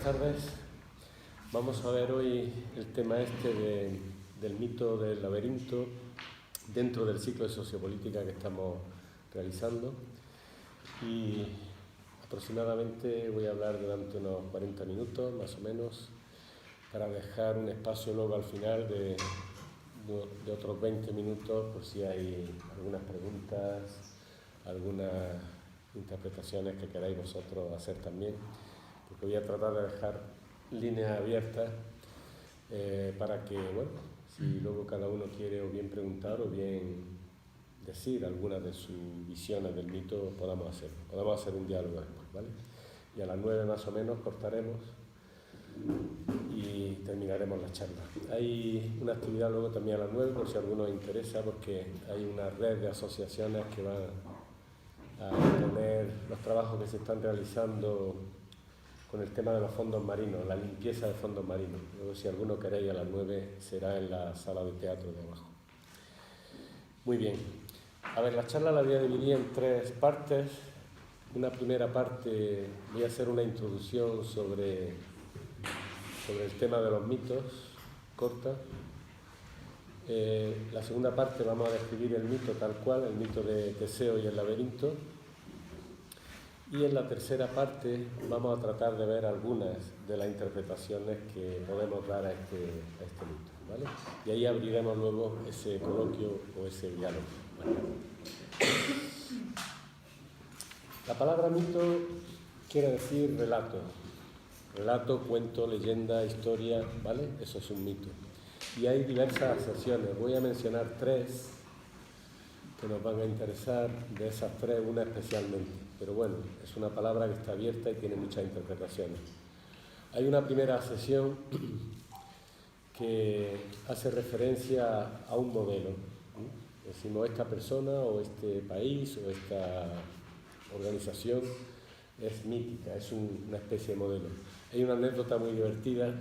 tardes. Vamos a ver hoy el tema del mito del laberinto dentro del ciclo de sociopolítica que estamos realizando. Y aproximadamente voy a hablar durante unos 40 minutos, más o menos, para dejar un espacio luego al final de otros 20 minutos por si hay algunas preguntas, algunas interpretaciones que queráis vosotros hacer también, porque voy a tratar de dejar líneas abiertas para que, bueno, si luego cada uno quiere o bien preguntar o bien decir algunas de sus visiones del mito, podamos hacer un diálogo después, ¿vale? Y a las 9 más o menos cortaremos y terminaremos la charla. Hay una actividad luego también a las 9, por si a alguno os interesa, porque hay una red de asociaciones que van a exponer los trabajos que se están realizando con el tema de los fondos marinos, la limpieza de fondos marinos. Luego, si alguno queréis, a las 9 será en la sala de teatro de abajo. Muy bien. A ver, la charla la voy a dividir en 3 partes. Una primera parte, voy a hacer una introducción sobre el tema de los mitos, corta. La segunda parte vamos a describir el mito tal cual, el mito de Teseo y el laberinto. Y en la tercera parte vamos a tratar de ver algunas de las interpretaciones que podemos dar a este mito, ¿vale? Y ahí abriremos luego ese coloquio o ese diálogo, ¿vale? La palabra mito quiere decir relato. Relato, cuento, leyenda, historia, ¿vale? Eso es un mito. Y hay diversas acepciones. Voy a mencionar 3 que nos van a interesar, de esas 3 una especialmente. Pero bueno, es una palabra que está abierta y tiene muchas interpretaciones. Hay una primera acepción que hace referencia a un modelo. Decimos, esta persona o este país o esta organización es mítica, es una especie de modelo. Hay una anécdota muy divertida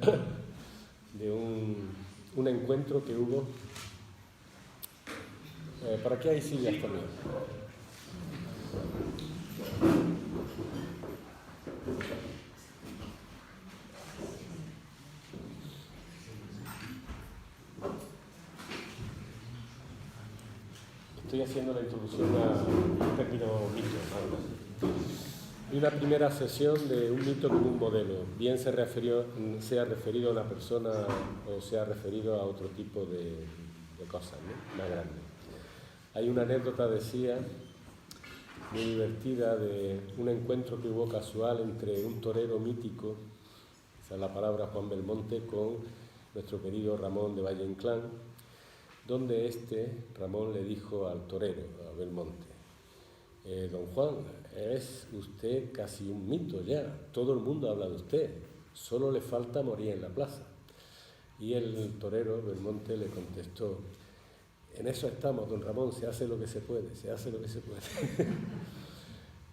de un encuentro que hubo. Por aquí hay sillas también. Estoy haciendo la introducción al término mito. Y una primera sesión de un mito como un modelo, bien sea referido a una persona o sea referido a otro tipo de cosas, ¿no? Más grandes. Hay una anécdota, decía, muy divertida, de un encuentro que hubo casual entre un torero mítico, esa es la palabra, Juan Belmonte, con nuestro querido Ramón de Valle Inclán, donde Ramón le dijo al torero, a Belmonte, don Juan, es usted casi un mito ya, todo el mundo habla de usted, solo le falta morir en la plaza. Y el torero, Belmonte, le contestó, en eso estamos, don Ramón, se hace lo que se puede, se hace lo que se puede.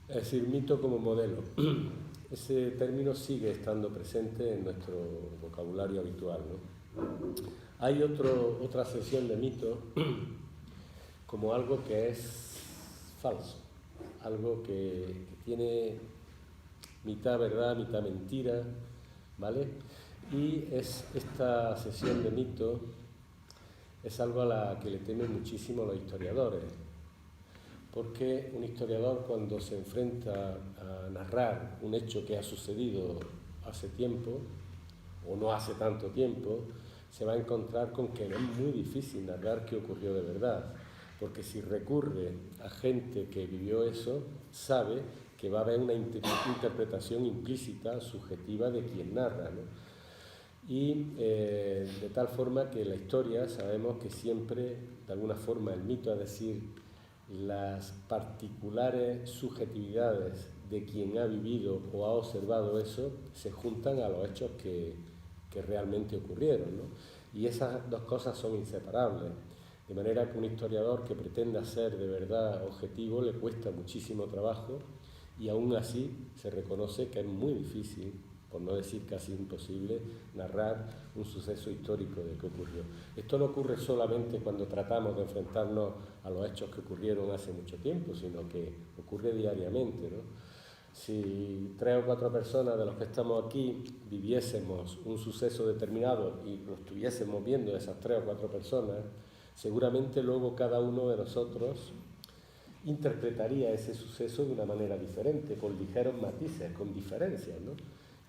Es decir, mito como modelo. Ese término sigue estando presente en nuestro vocabulario habitual, ¿no? Hay otra sección de mito como algo que es falso, algo que tiene mitad verdad, mitad mentira, ¿vale? Y esta sección de mito es algo a la que le temen muchísimo los historiadores, porque un historiador, cuando se enfrenta a narrar un hecho que ha sucedido hace tiempo o no hace tanto tiempo, se va a encontrar con que es muy difícil narrar qué ocurrió de verdad, porque si recurre a gente que vivió eso, sabe que va a haber una interpretación implícita, subjetiva de quien narra, ¿no? Y de tal forma que la historia sabemos que siempre, de alguna forma, el mito, es decir, las particulares subjetividades de quien ha vivido o ha observado eso, se juntan a los hechos que realmente ocurrieron, ¿no? Y esas dos cosas son inseparables. De manera que un historiador que pretenda ser de verdad objetivo le cuesta muchísimo trabajo y aún así se reconoce que es muy difícil, por no decir casi imposible, narrar un suceso histórico de qué ocurrió. Esto no ocurre solamente cuando tratamos de enfrentarnos a los hechos que ocurrieron hace mucho tiempo, sino que ocurre diariamente, ¿no? Si 3 o 4 personas de los que estamos aquí viviésemos un suceso determinado y lo estuviésemos viendo esas 3 o 4 personas, seguramente luego cada uno de nosotros interpretaría ese suceso de una manera diferente, con ligeros matices, con diferencias, ¿no?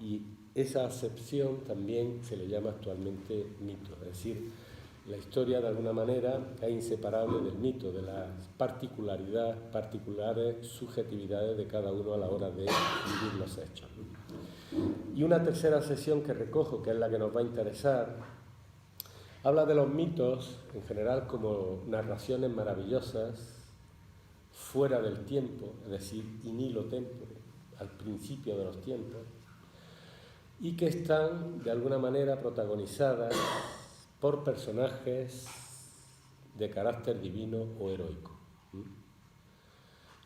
Y esa acepción también se le llama actualmente mito, es decir, la historia de alguna manera es inseparable del mito, de las particulares subjetividades de cada uno a la hora de vivir los hechos. Y una tercera sesión que recojo, que es la que nos va a interesar, habla de los mitos en general como narraciones maravillosas fuera del tiempo, es decir, in illo tempore, al principio de los tiempos, y que están de alguna manera protagonizadas por personajes de carácter divino o heroico.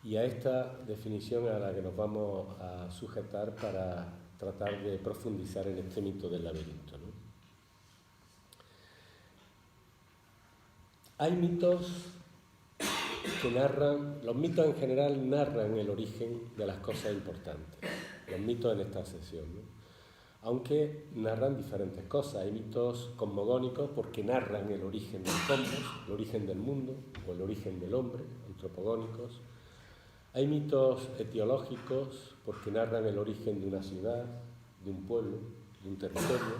Y a esta definición es a la que nos vamos a sujetar para tratar de profundizar en este mito del laberinto, ¿no? Hay mitos que narran, los mitos en general narran el origen de las cosas importantes, los mitos en esta sesión, ¿no? Aunque narran diferentes cosas. Hay mitos cosmogónicos porque narran el origen del cosmos, el origen del mundo o el origen del hombre, antropogónicos. Hay mitos etiológicos porque narran el origen de una ciudad, de un pueblo, de un territorio.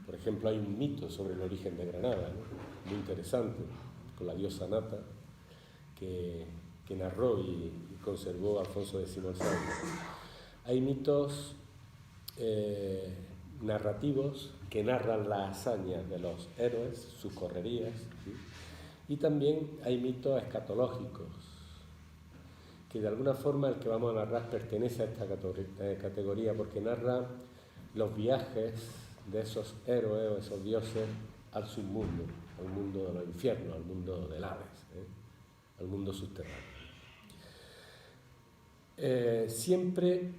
Por ejemplo, hay un mito sobre el origen de Granada, ¿no? Muy interesante, con la diosa Nata, que narró y conservó Alfonso X el Sabio. Hay mitos narrativos que narran las hazañas de los héroes, sus correrías, ¿sí? Y también hay mitos escatológicos, que de alguna forma el que vamos a narrar pertenece a esta categoría porque narra los viajes de esos héroes o esos dioses al submundo, al mundo de los infiernos, al mundo del Hades, al mundo subterráneo. Siempre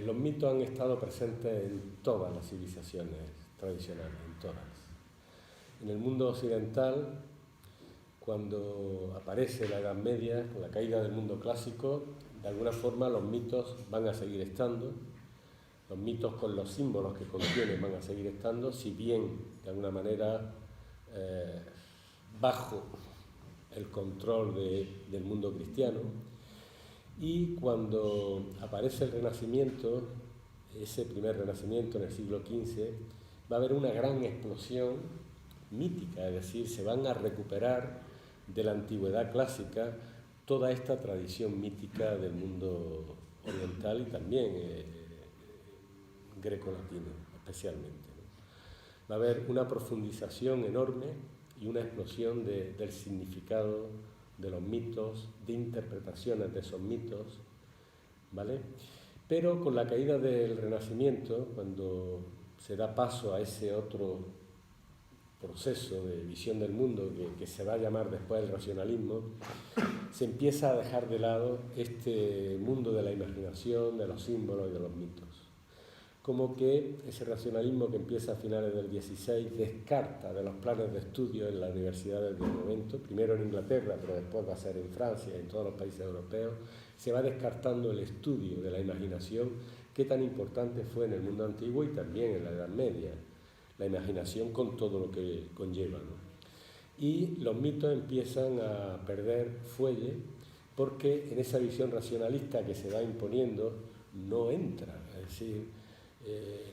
los mitos han estado presentes en todas las civilizaciones tradicionales, en todas. En el mundo occidental, cuando aparece la Edad Media, con la caída del mundo clásico, de alguna forma los mitos van a seguir estando, los mitos con los símbolos que contienen van a seguir estando, si bien de alguna manera bajo el control del mundo cristiano. Y cuando aparece el Renacimiento, ese primer Renacimiento en el siglo XV, va a haber una gran explosión mítica, es decir, se van a recuperar de la antigüedad clásica toda esta tradición mítica del mundo oriental y también grecolatino, especialmente, ¿no? Va a haber una profundización enorme y una explosión del significado de los mitos, de interpretaciones de esos mitos, ¿vale? Pero con la caída del Renacimiento, cuando se da paso a ese otro proceso de visión del mundo que se va a llamar después el racionalismo, se empieza a dejar de lado este mundo de la imaginación, de los símbolos y de los mitos. Como que ese racionalismo que empieza a finales del XVI descarta de los planes de estudio en las universidades del momento, primero en Inglaterra, pero después va a ser en Francia y en todos los países europeos, se va descartando el estudio de la imaginación, que tan importante fue en el mundo antiguo y también en la Edad Media, la imaginación con todo lo que conlleva, ¿no? Y los mitos empiezan a perder fuelle porque en esa visión racionalista que se va imponiendo no entra, es decir,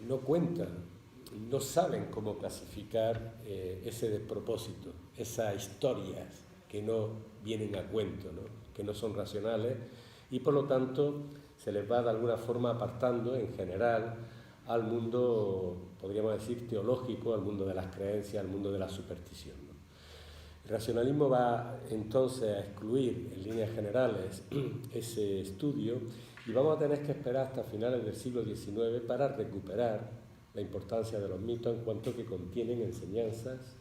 no cuentan, no saben cómo clasificar ese despropósito, esas historias que no vienen a cuento, ¿no? Que no son racionales y por lo tanto se les va de alguna forma apartando en general al mundo, podríamos decir, teológico, al mundo de las creencias, al mundo de la superstición, ¿no? El racionalismo va entonces a excluir en líneas generales ese estudio y vamos a tener que esperar hasta finales del siglo XIX para recuperar la importancia de los mitos en cuanto que contienen enseñanzas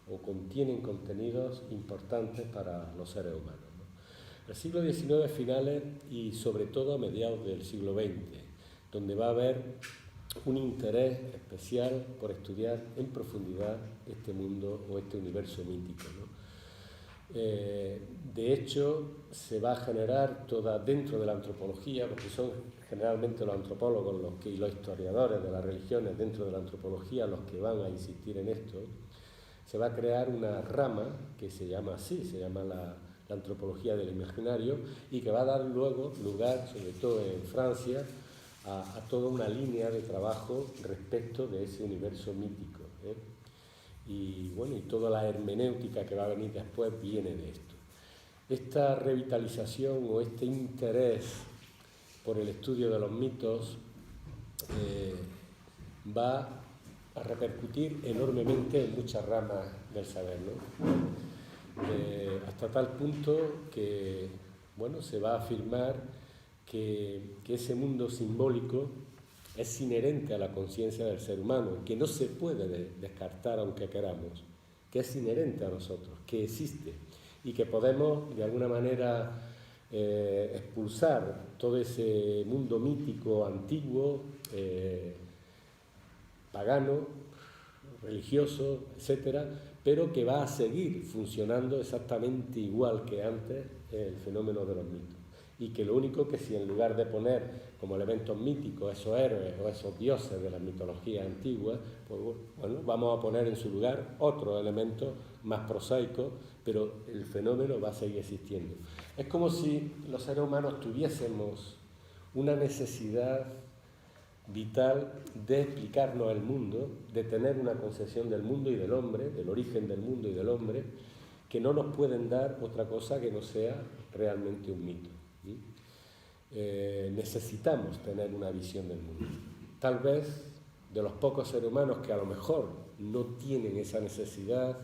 o contienen contenidos importantes para los seres humanos, ¿no? El siglo XIX finales y sobre todo a mediados del siglo XX, donde va a haber un interés especial por estudiar en profundidad este mundo o este universo mítico, ¿no? De hecho, se va a generar toda dentro de la antropología, porque son generalmente los antropólogos y los historiadores de las religiones dentro de la antropología los que van a insistir en esto. Se va a crear una rama que se llama así, se llama la antropología del imaginario, y que va a dar luego lugar, sobre todo en Francia, a toda una línea de trabajo respecto de ese universo mítico, ¿eh? Y bueno, y toda la hermenéutica que va a venir después viene de esto. Esta revitalización o este interés por el estudio de los mitos va a repercutir enormemente en muchas ramas del saber, ¿no? Hasta tal punto que, bueno, se va a afirmar que ese mundo simbólico es inherente a la conciencia del ser humano, que no se puede descartar aunque queramos, que es inherente a nosotros, que existe y que podemos de alguna manera expulsar todo ese mundo mítico, antiguo, pagano, religioso, etcétera, pero que va a seguir funcionando exactamente igual que antes el fenómeno de los mitos. Y que lo único que si en lugar de poner como elementos míticos esos héroes o esos dioses de las mitologías antiguas, pues bueno, vamos a poner en su lugar otros elementos más prosaicos, pero el fenómeno va a seguir existiendo. Es como si los seres humanos tuviésemos una necesidad vital de explicarnos el mundo, de tener una concepción del mundo y del hombre, del origen del mundo y del hombre, que no nos pueden dar otra cosa que no sea realmente un mito. Necesitamos tener una visión del mundo. Tal vez de los pocos seres humanos que a lo mejor no tienen esa necesidad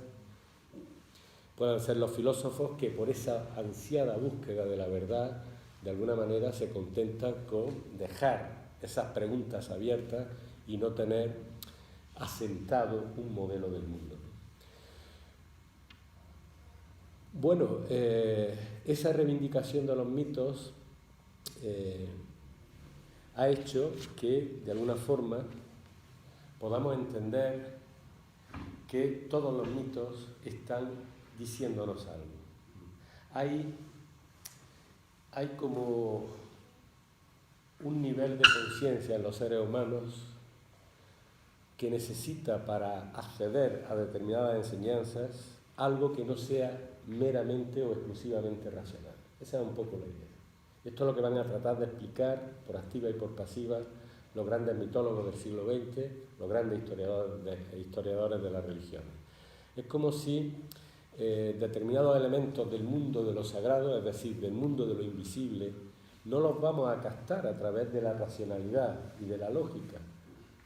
puedan ser los filósofos que por esa ansiada búsqueda de la verdad de alguna manera se contentan con dejar esas preguntas abiertas y no tener asentado un modelo del mundo. Bueno, esa reivindicación de los mitos ha hecho que, de alguna forma, podamos entender que todos los mitos están diciéndonos algo. Hay como un nivel de conciencia en los seres humanos que necesita para acceder a determinadas enseñanzas algo que no sea meramente o exclusivamente racional. Esa es un poco la idea. Esto es lo que van a tratar de explicar por activa y por pasiva los grandes mitólogos del siglo XX, los grandes historiadores de las religiones. Es como si determinados elementos del mundo de lo sagrado, es decir, del mundo de lo invisible, no los vamos a captar a través de la racionalidad y de la lógica,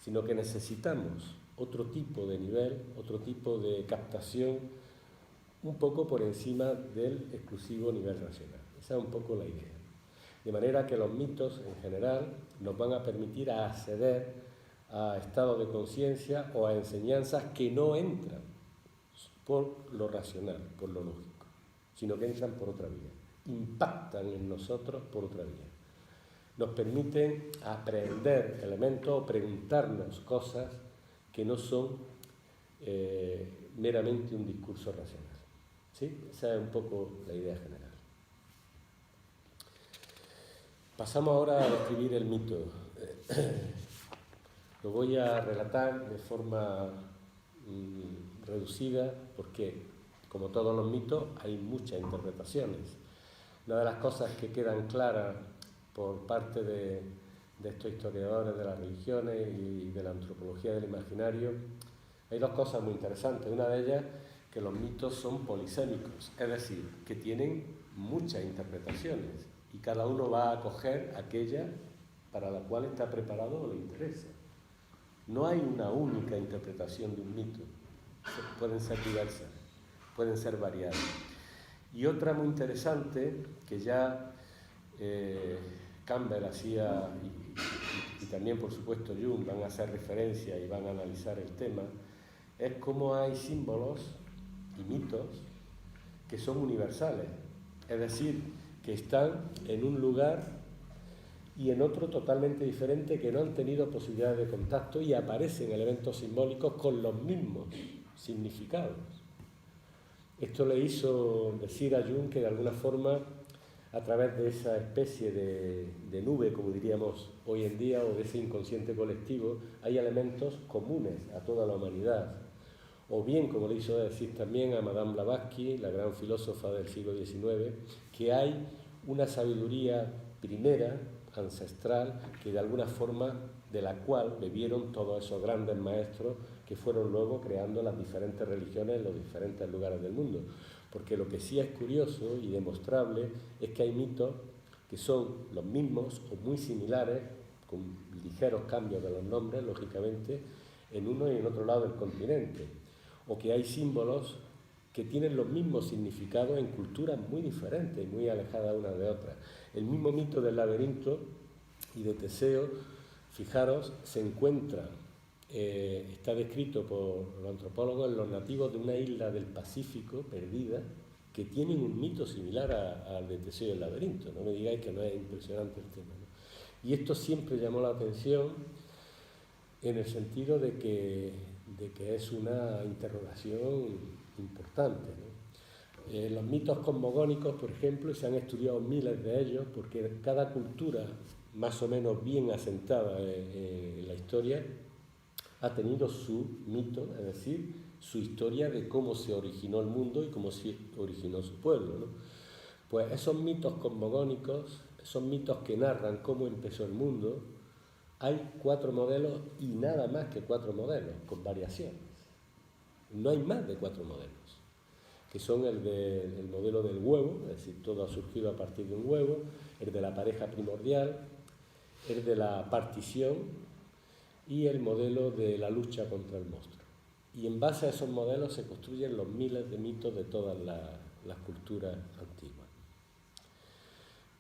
sino que necesitamos otro tipo de nivel, otro tipo de captación, un poco por encima del exclusivo nivel racional. Esa es un poco la idea. De manera que los mitos en general nos van a permitir acceder a estados de conciencia o a enseñanzas que no entran por lo racional, por lo lógico, sino que entran por otra vía, impactan en nosotros por otra vía. Nos permiten aprender elementos o preguntarnos cosas que no son meramente un discurso racional. ¿Sí? Esa es un poco la idea general. Pasamos ahora a describir el mito. Lo voy a relatar de forma reducida porque, como todos los mitos, hay muchas interpretaciones. Una de las cosas que quedan claras por parte de estos historiadores de las religiones y de la antropología del imaginario, hay dos cosas muy interesantes. Una de ellas, que los mitos son polisémicos, es decir, que tienen muchas interpretaciones y cada uno va a acoger aquella para la cual está preparado o le interesa. No hay una única interpretación de un mito, pueden ser diversas, pueden ser variadas. Y otra muy interesante, que ya Campbell hacía, y también por supuesto Jung van a hacer referencia y van a analizar el tema, es cómo hay símbolos y mitos que son universales, es decir, que están en un lugar y en otro totalmente diferente, que no han tenido posibilidad de contacto y aparecen elementos simbólicos con los mismos significados. Esto le hizo decir a Jung que de alguna forma, a través de esa especie de nube, como diríamos hoy en día, o de ese inconsciente colectivo, hay elementos comunes a toda la humanidad. O bien, como le hizo decir también a Madame Blavatsky, la gran filósofa del siglo XIX, que hay una sabiduría primera, ancestral, que de alguna forma, de la cual bebieron todos esos grandes maestros que fueron luego creando las diferentes religiones en los diferentes lugares del mundo. Porque lo que sí es curioso y demostrable es que hay mitos que son los mismos o muy similares, con ligeros cambios de los nombres, lógicamente, en uno y en otro lado del continente. O que hay símbolos que tienen los mismos significados en culturas muy diferentes, muy alejadas unas de otras. El mismo mito del laberinto y de Teseo, fijaros, se encuentra, está descrito por los antropólogos en los nativos de una isla del Pacífico perdida, que tienen un mito similar al de Teseo y el laberinto. No me digáis que no es impresionante el tema, ¿no? Y esto siempre llamó la atención en el sentido de que es una interrogación importante, ¿no? Los mitos cosmogónicos, por ejemplo, se han estudiado miles de ellos porque cada cultura más o menos bien asentada en la historia ha tenido su mito, es decir, su historia de cómo se originó el mundo y cómo se originó su pueblo, ¿no? Pues esos mitos cosmogónicos, esos mitos que narran cómo empezó el mundo, hay 4 modelos y nada más que 4 modelos, con variaciones. No hay más de 4 modelos, que son el modelo del huevo, es decir, todo ha surgido a partir de un huevo, el de la pareja primordial, el de la partición y el modelo de la lucha contra el monstruo. Y en base a esos modelos se construyen los miles de mitos de todas las culturas antiguas.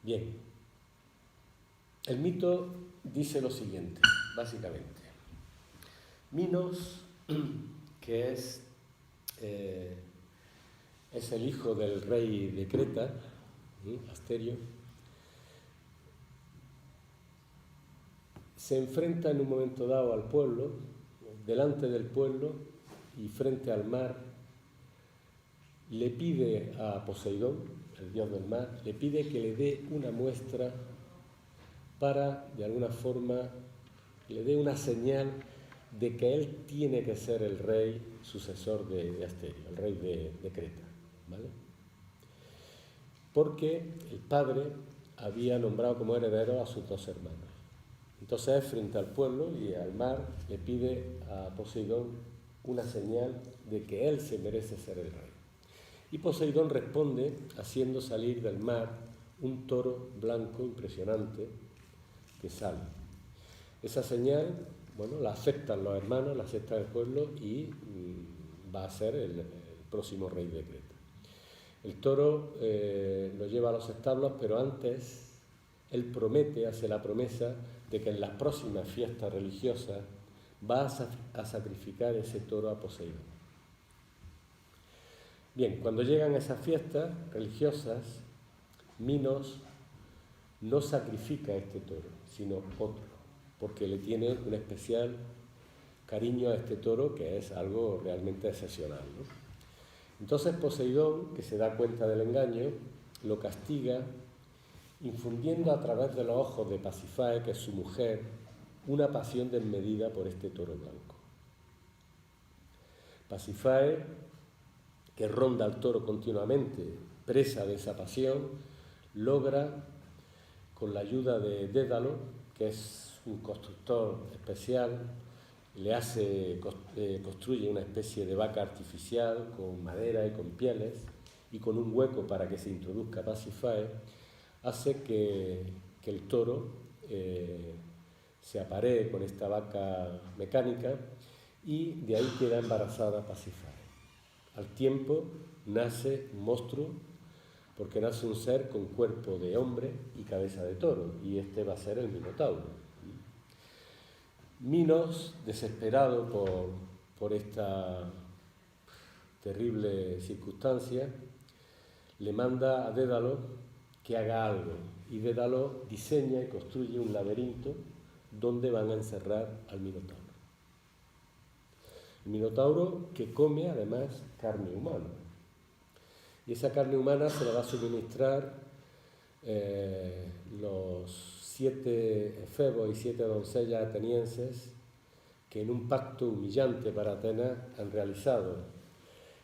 Bien, el mito dice lo siguiente, básicamente. Minos, que es el hijo del rey de Creta, Asterio, se enfrenta en un momento dado al pueblo, delante del pueblo y frente al mar, le pide a Poseidón, el dios del mar, le pide que le dé una muestra para, de alguna forma, le dé una señal de que él tiene que ser el rey sucesor de Asterio, el rey de Creta, ¿vale? Porque el padre había nombrado como heredero a sus 2 hermanos. Entonces, frente al pueblo y al mar, le pide a Poseidón una señal de que él se merece ser el rey. Y Poseidón responde haciendo salir del mar un toro blanco impresionante que sale. Esa señal, bueno, la aceptan los hermanos, la acepta el pueblo y va a ser el próximo rey de Creta. El toro lo lleva a los establos, pero antes él promete, hace la promesa de que en las próximas fiestas religiosas va a sacrificar ese toro a Poseidón. Bien, cuando llegan a esas fiestas religiosas, Minos no sacrifica este toro, sino otro, porque le tiene un especial cariño a este toro, que es algo realmente excepcional, ¿no? Entonces Poseidón, que se da cuenta del engaño, lo castiga infundiendo a través de los ojos de Pasífae, que es su mujer, una pasión desmedida por este toro blanco. Pasífae, que ronda al toro continuamente, presa de esa pasión, logra, con la ayuda de Dédalo, que es un constructor especial, construye una especie de vaca artificial con madera y con pieles y con un hueco para que se introduzca Pasífae, hace que el toro se aparee con esta vaca mecánica y de ahí queda embarazada Pasífae. Al tiempo nace un monstruo, porque nace un ser con cuerpo de hombre y cabeza de toro, y este va a ser el Minotauro. Minos, desesperado por esta terrible circunstancia, le manda a Dédalo que haga algo, y Dédalo diseña y construye un laberinto donde van a encerrar al Minotauro. El Minotauro que come además carne humana. Y esa carne humana se la va a suministrar los 7 efebos y 7 doncellas atenienses que en un pacto humillante para Atenas han realizado.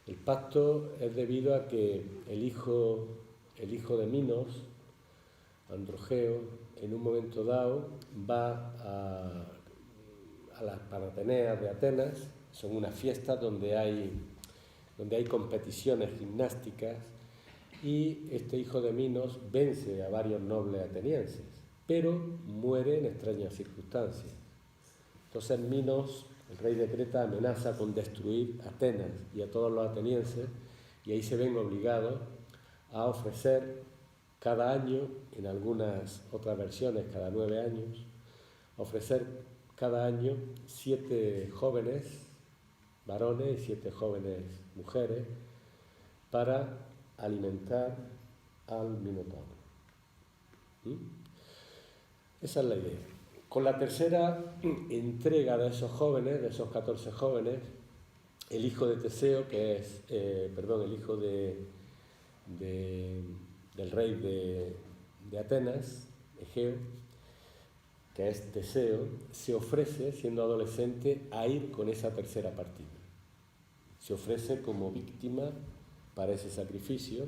El pacto es debido a que el hijo de Minos, Androgeo, en un momento dado va a las Panateneas de Atenas. Son unas fiestas donde hay competiciones gimnásticas, y este hijo de Minos vence a varios nobles atenienses, pero muere en extrañas circunstancias. Entonces Minos, el rey de Creta, amenaza con destruir Atenas y a todos los atenienses, y ahí se ven obligados a ofrecer cada año, en algunas otras versiones cada 9 años, ofrecer cada año 7 jóvenes varones y 7 jóvenes mujeres para alimentar al Minotauro. Esa es la idea. Con la tercera entrega de esos jóvenes, de esos 14 jóvenes, el hijo de Teseo, que es, el hijo del rey de Atenas, Egeo, que es Teseo, se ofrece, siendo adolescente, a ir con esa tercera partida. Se ofrece como víctima para ese sacrificio,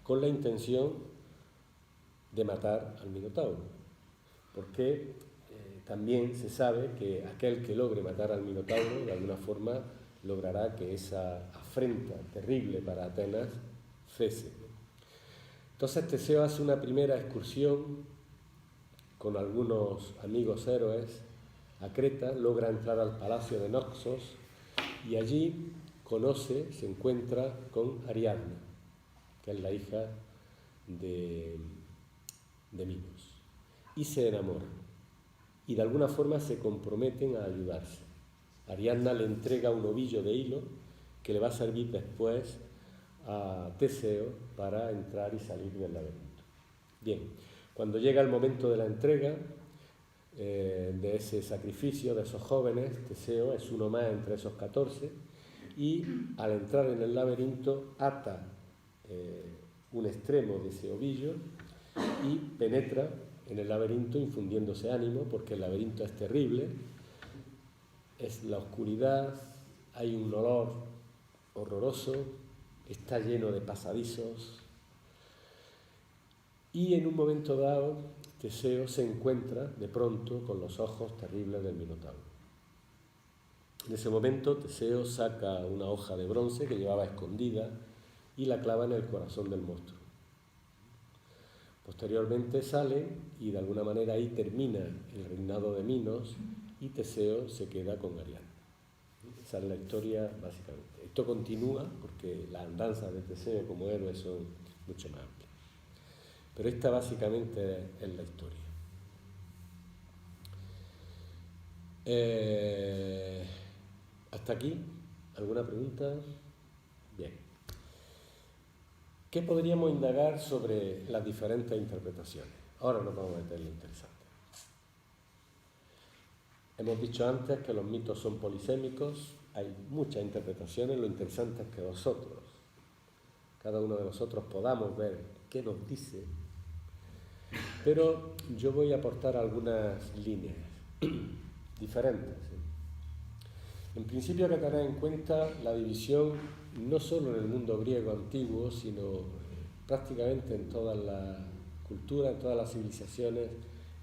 con la intención de matar al Minotauro, porque también se sabe que aquel que logre matar al Minotauro, de alguna forma, logrará que esa afrenta terrible para Atenas cese. Entonces Teseo hace una primera excursión con algunos amigos héroes a Creta, logra entrar al palacio de Noxos y allí se encuentra con Ariadna, que es la hija de Minos, y se enamoran, y de alguna forma se comprometen a ayudarse. Ariadna le entrega un ovillo de hilo que le va a servir después a Teseo para entrar y salir del laberinto. Bien, cuando llega el momento de la entrega de ese sacrificio de esos jóvenes, Teseo es uno más entre esos 14, y al entrar en el laberinto ata un extremo de ese ovillo y penetra en el laberinto infundiéndose ánimo, porque el laberinto es terrible, es la oscuridad, hay un olor horroroso, está lleno de pasadizos, y en un momento dado Teseo se encuentra de pronto con los ojos terribles del Minotauro. En ese momento Teseo saca una hoja de bronce que llevaba escondida y la clava en el corazón del monstruo. Posteriormente sale y de alguna manera ahí termina el reinado de Minos y Teseo se queda con Ariadna. Esa es la historia básicamente. Esto continúa porque las andanzas de Teseo como héroe son mucho más amplias. Pero esta básicamente es la historia. ¿Hasta aquí? ¿Alguna pregunta? Bien. ¿Qué podríamos indagar sobre las diferentes interpretaciones? Ahora nos vamos a meter en lo interesante. Hemos dicho antes que los mitos son polisémicos, hay muchas interpretaciones, lo interesante es que cada uno de nosotros podamos ver qué nos dice, pero yo voy a aportar algunas líneas diferentes. En principio hay que tener en cuenta la división no solo en el mundo griego antiguo, sino prácticamente en todas las culturas, en todas las civilizaciones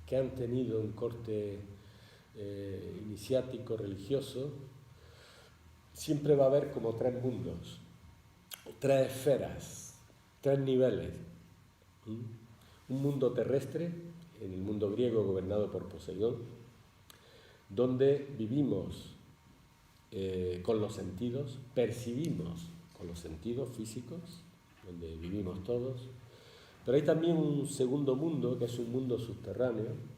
que han tenido un corte iniciático, religioso. Siempre va a haber como 3 mundos, 3 esferas, 3 niveles. Un mundo terrestre, en el mundo griego gobernado por Poseidón, donde vivimos con los sentidos, percibimos con los sentidos físicos, donde vivimos todos, pero hay también un segundo mundo, que es un mundo subterráneo,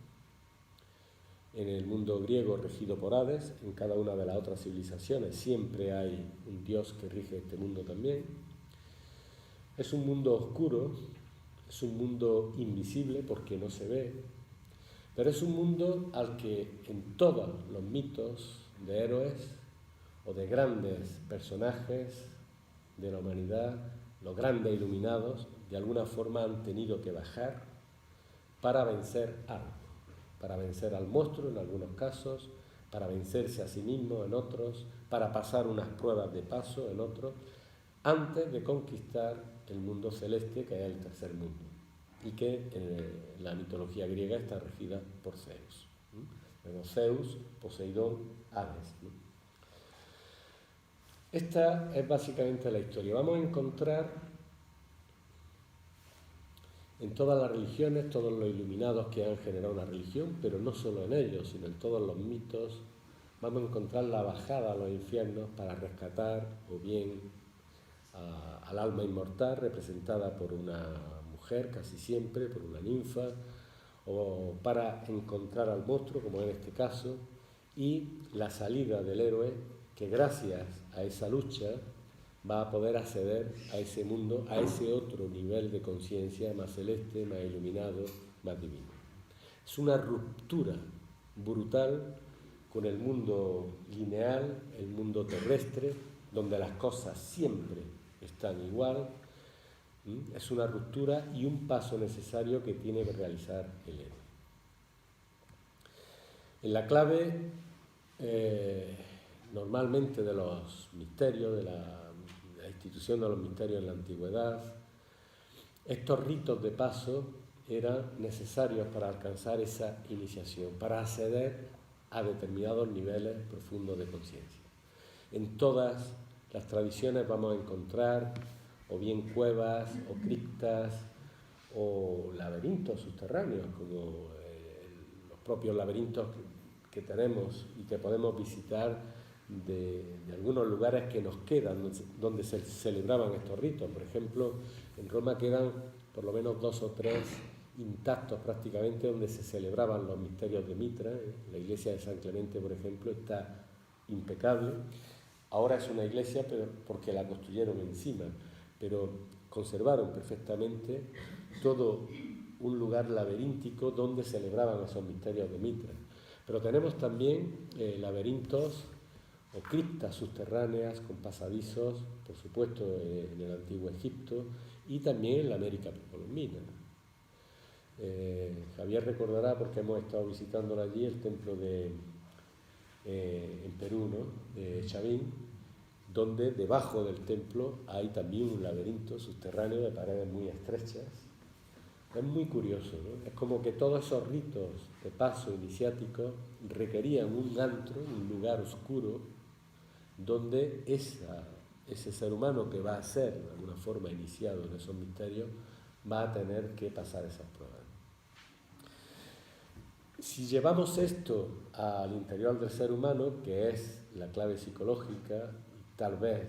en el mundo griego regido por Hades. En cada una de las otras civilizaciones siempre hay un dios que rige este mundo también. Es un mundo oscuro, es un mundo invisible porque no se ve, pero es un mundo al que en todos los mitos de héroes o de grandes personajes de la humanidad los grandes iluminados, de alguna forma han tenido que bajar para vencer algo, para vencer al monstruo en algunos casos, para vencerse a sí mismos en otros, para pasar unas pruebas de paso en otros, antes de conquistar el mundo celeste, que es el tercer mundo, y que en la mitología griega está regida por Zeus. Zeus, Poseidón, Hades. Esta es básicamente la historia. Vamos a encontrar en todas las religiones, todos los iluminados que han generado una religión, pero no solo en ellos, sino en todos los mitos, vamos a encontrar la bajada a los infiernos para rescatar o bien al alma inmortal, representada por una mujer casi siempre, por una ninfa, o para encontrar al monstruo, como en este caso, y la salida del héroe, que gracias a esa lucha va a poder acceder a ese mundo, a ese otro nivel de conciencia más celeste, más iluminado, más divino. Es una ruptura brutal con el mundo lineal, el mundo terrestre, donde las cosas siempre están igual. Es una ruptura y un paso necesario que tiene que realizar el héroe. En la clave, normalmente, de los misterios, de la institución de los misterios en la antigüedad, estos ritos de paso eran necesarios para alcanzar esa iniciación, para acceder a determinados niveles profundos de conciencia. En todas las tradiciones vamos a encontrar o bien cuevas o criptas o laberintos subterráneos, como los propios laberintos que tenemos y que podemos visitar de algunos lugares que nos quedan, donde se celebraban estos ritos. Por ejemplo, en Roma quedan por lo menos 2 o 3 intactos prácticamente, donde se celebraban los misterios de Mitra. La iglesia de San Clemente, por ejemplo, está impecable. Ahora es una iglesia porque la construyeron encima, pero conservaron perfectamente todo un lugar laberíntico donde celebraban esos misterios de Mitra. Pero tenemos también laberintos o criptas subterráneas con pasadizos, por supuesto, en el antiguo Egipto y también en la América precolombina. Javier recordará, porque hemos estado visitándolo allí, el templo en Perú, ¿no?, de Chavín, donde debajo del templo hay también un laberinto subterráneo de paredes muy estrechas. Es muy curioso, ¿no? Es como que todos esos ritos de paso iniciático requerían un antro, un lugar oscuro, donde ese ser humano que va a ser de alguna forma iniciado en esos misterios va a tener que pasar esas pruebas. Si llevamos esto al interior del ser humano, que es la clave psicológica, y tal vez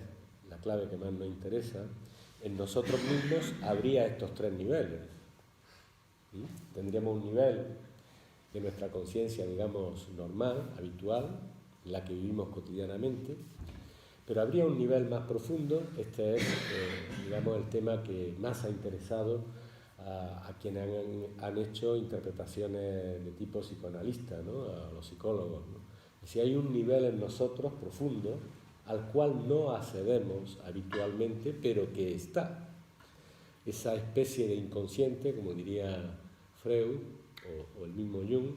la clave que más nos interesa, en nosotros mismos habría estos 3 niveles. Tendríamos un nivel de nuestra conciencia, digamos, normal, habitual, la que vivimos cotidianamente, pero habría un nivel más profundo. Este es, digamos, el tema que más ha interesado a quienes han hecho interpretaciones de tipo psicoanalista, ¿no?, a los psicólogos, ¿no? Si hay un nivel en nosotros profundo al cual no accedemos habitualmente, pero que está, esa especie de inconsciente, como diría Freud o el mismo Jung,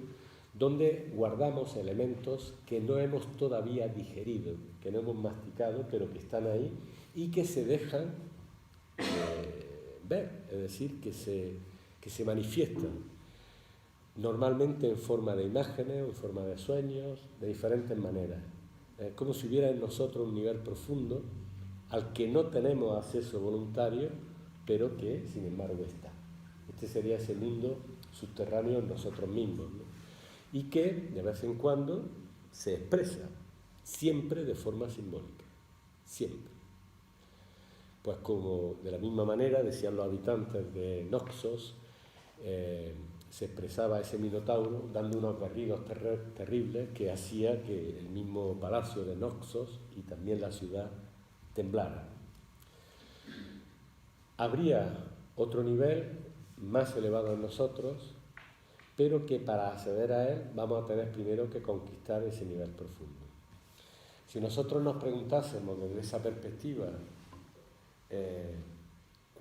donde guardamos elementos que no hemos todavía digerido, que no hemos masticado, pero que están ahí y que se dejan ver, es decir, que se manifiestan normalmente en forma de imágenes o en forma de sueños, de diferentes maneras. Es como si hubiera en nosotros un nivel profundo al que no tenemos acceso voluntario, pero que sin embargo está. Este sería ese mundo subterráneo en nosotros mismos, ¿no?, y que de vez en cuando se expresa, siempre de forma simbólica, siempre. Pues como de la misma manera, decían los habitantes de Noxos, se expresaba ese minotauro dando unos berridos terribles que hacía que el mismo palacio de Noxos y también la ciudad temblara. Habría otro nivel más elevado en nosotros, pero que para acceder a él vamos a tener primero que conquistar ese nivel profundo. Si nosotros nos preguntásemos desde esa perspectiva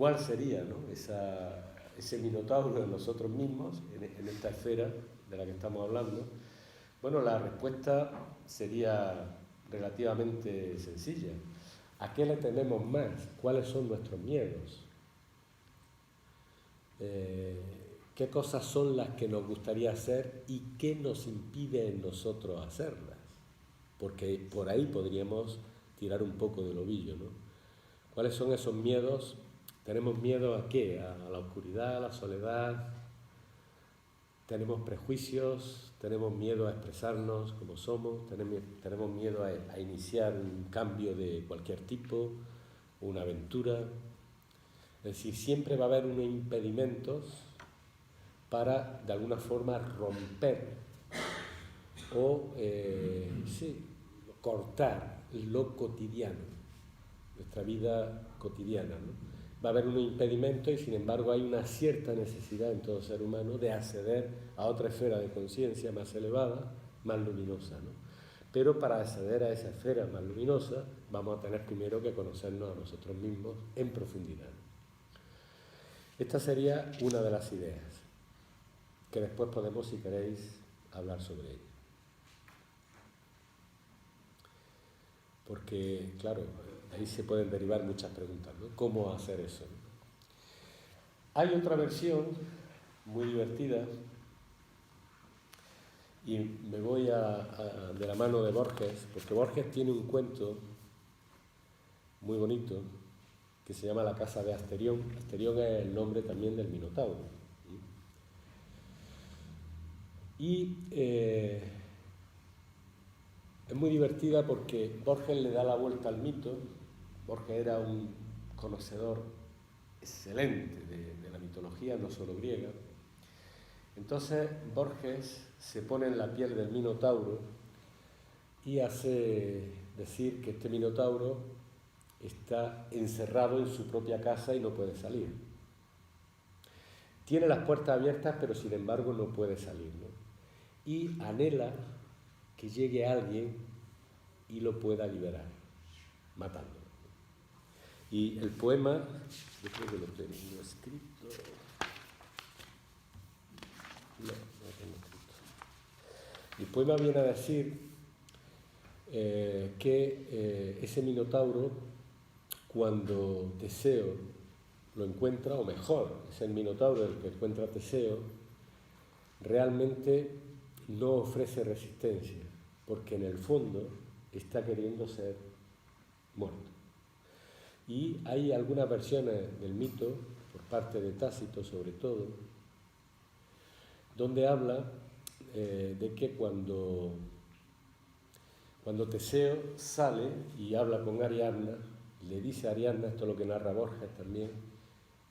¿cuál sería, ¿no?, ese minotauro en nosotros mismos, en esta esfera de la que estamos hablando? Bueno, la respuesta sería relativamente sencilla. ¿A qué le tememos más? ¿Cuáles son nuestros miedos? ¿Qué cosas son las que nos gustaría hacer y qué nos impide en nosotros hacerlas? Porque por ahí podríamos tirar un poco del ovillo, ¿no? ¿Cuáles son esos miedos? ¿Tenemos miedo a qué? ¿A la oscuridad, a la soledad? ¿Tenemos prejuicios? ¿Tenemos miedo a expresarnos como somos? ¿Tenemos miedo a iniciar un cambio de cualquier tipo, una aventura? Es decir, siempre va a haber unos impedimentos para, de alguna forma, romper o cortar lo cotidiano, nuestra vida cotidiana, ¿no? Va a haber un impedimento y, sin embargo, hay una cierta necesidad en todo ser humano de acceder a otra esfera de conciencia más elevada, más luminosa, ¿no? Pero para acceder a esa esfera más luminosa vamos a tener primero que conocernos a nosotros mismos en profundidad. Esta sería una de las ideas, que después podemos, si queréis, hablar sobre ella. Porque, claro, de ahí se pueden derivar muchas preguntas, ¿no? ¿Cómo hacer eso? Hay otra versión muy divertida, y me voy de la mano de Borges, porque Borges tiene un cuento muy bonito que se llama La casa de Asterión. Asterión es el nombre también del Minotauro. Y es muy divertida porque Borges le da la vuelta al mito. Borges era un conocedor excelente de la mitología, no solo griega. Entonces Borges se pone en la piel del Minotauro y hace decir que este Minotauro está encerrado en su propia casa y no puede salir. Tiene las puertas abiertas, pero sin embargo no puede salir, ¿no? Y anhela que llegue alguien y lo pueda liberar, matándolo. Y el poema, yo creo que lo tengo escrito. No tengo escrito. El poema viene a decir que ese Minotauro, cuando Teseo lo encuentra, o mejor, es el Minotauro el que encuentra a Teseo, realmente no ofrece resistencia, porque en el fondo está queriendo ser muerto. Y hay algunas versiones del mito, por parte de Tácito sobre todo, donde habla de que cuando Teseo sale y habla con Ariadna, le dice a Ariadna, esto es lo que narra Borges también: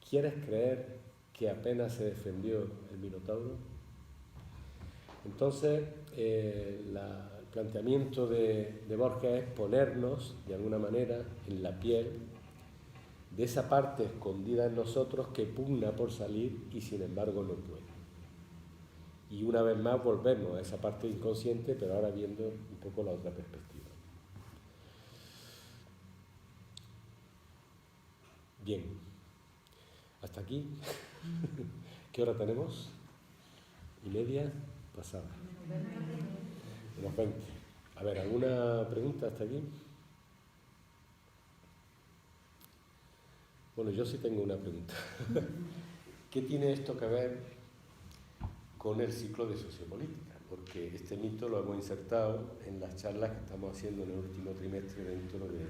¿quieres creer que apenas se defendió el Minotauro? Entonces, el planteamiento de Borges es ponernos, de alguna manera, en la piel de esa parte escondida en nosotros que pugna por salir y, sin embargo, no puede. Y una vez más volvemos a esa parte inconsciente, pero ahora viendo un poco la otra perspectiva. Bien, hasta aquí. ¿Qué hora tenemos? ¿1:30? Pasada. Unos 20. A ver, ¿alguna pregunta hasta aquí? Bueno, yo sí tengo una pregunta. ¿Qué tiene esto que ver con el ciclo de sociopolítica? Porque este mito lo hemos insertado en las charlas que estamos haciendo en el último trimestre dentro de...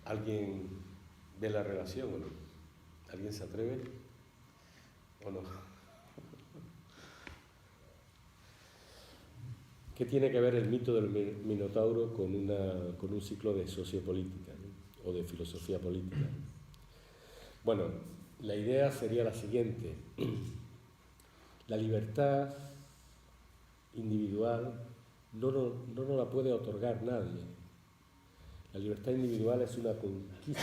¿Alguien ve la relación o no? ¿Alguien se atreve o no? ¿Qué tiene que ver el mito del Minotauro con un ciclo de sociopolítica, ¿no? O de filosofía política? Bueno, la idea sería la siguiente. La libertad individual no nos la puede otorgar nadie. La libertad individual es una conquista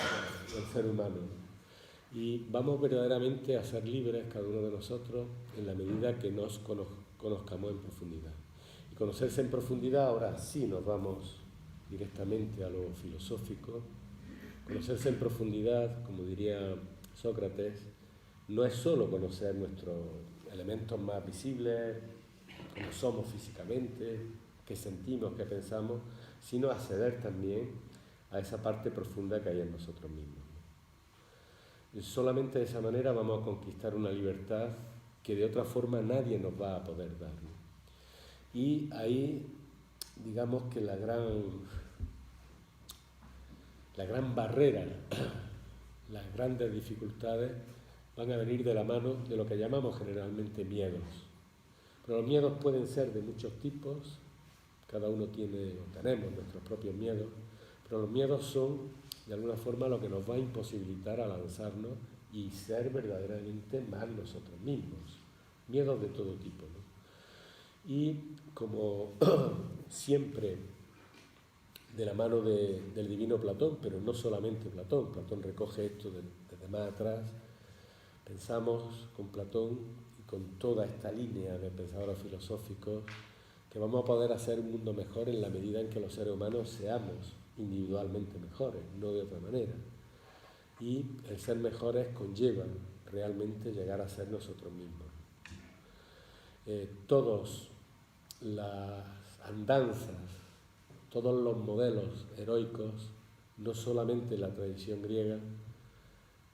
del ser humano. Y vamos verdaderamente a ser libres, cada uno de nosotros, en la medida que nos conozcamos en profundidad. Y conocerse en profundidad, ahora sí nos vamos directamente a lo filosófico, Conocerse en profundidad, como diría Sócrates, no es solo conocer nuestros elementos más visibles, cómo somos físicamente, qué sentimos, qué pensamos, sino acceder también a esa parte profunda que hay en nosotros mismos. Y solamente de esa manera vamos a conquistar una libertad que de otra forma nadie nos va a poder dar, ¿no? Y ahí, digamos que la gran barrera, las grandes dificultades van a venir de la mano de lo que llamamos generalmente miedos. Pero los miedos pueden ser de muchos tipos, cada uno tiene o tenemos nuestros propios miedos, pero los miedos son de alguna forma lo que nos va a imposibilitar a lanzarnos y ser verdaderamente más nosotros mismos. Miedos de todo tipo, ¿no? Y como siempre de la mano del divino Platón, pero no solamente Platón, Platón recoge esto desde más atrás, pensamos con Platón y con toda esta línea de pensadores filosóficos que vamos a poder hacer un mundo mejor en la medida en que los seres humanos seamos individualmente mejores, no de otra manera. Y el ser mejores conlleva realmente llegar a ser nosotros mismos. Todas las andanzas, todos los modelos heroicos, no solamente en la tradición griega,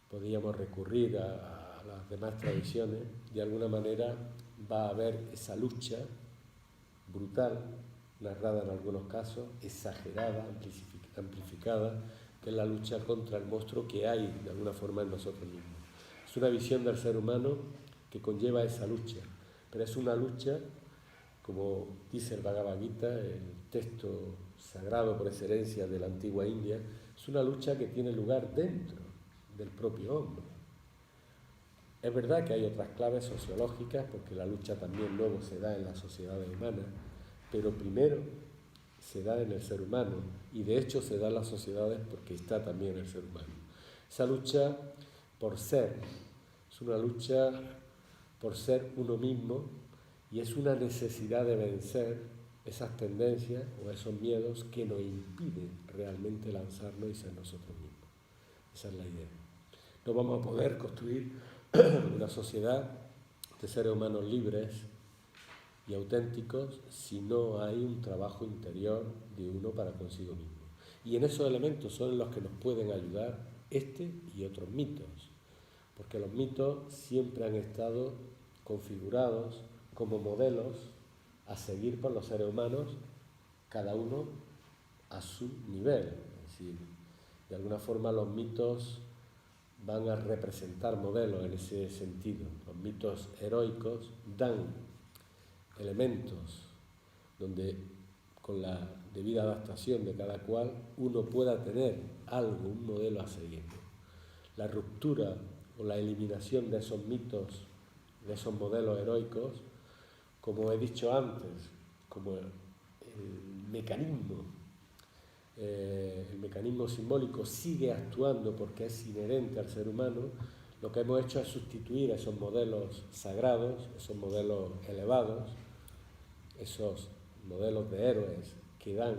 podríamos recurrir a las demás tradiciones, de alguna manera va a haber esa lucha brutal, narrada en algunos casos, exagerada, amplificada, que es la lucha contra el monstruo que hay de alguna forma en nosotros mismos. Es una visión del ser humano que conlleva esa lucha, pero es una lucha, como dice el Bhagavad Gita, el texto sagrado por excelencia de la antigua India, es una lucha que tiene lugar dentro del propio hombre. Es verdad que hay otras claves sociológicas, porque la lucha también luego se da en las sociedades humanas, pero primero se da en el ser humano, y de hecho se da en las sociedades porque está también el ser humano. Esa lucha por ser, es una lucha por ser uno mismo, y es una necesidad de vencer esas tendencias o esos miedos que nos impiden realmente lanzarnos y ser nosotros mismos. Esa es la idea. No vamos a poder construir una sociedad de seres humanos libres y auténticos si no hay un trabajo interior de uno para consigo mismo. Y en esos elementos son los que nos pueden ayudar este y otros mitos, porque los mitos siempre han estado configurados como modelos a seguir por los seres humanos, cada uno a su nivel. Es decir, de alguna forma los mitos van a representar modelos en ese sentido. Los mitos heroicos dan elementos donde, con la debida adaptación de cada cual, uno pueda tener algo, un modelo a seguir. La ruptura o la eliminación de esos mitos, de esos modelos heroicos, como he dicho antes, como el mecanismo simbólico sigue actuando porque es inherente al ser humano, lo que hemos hecho es sustituir esos modelos sagrados, esos modelos elevados, esos modelos de héroes que dan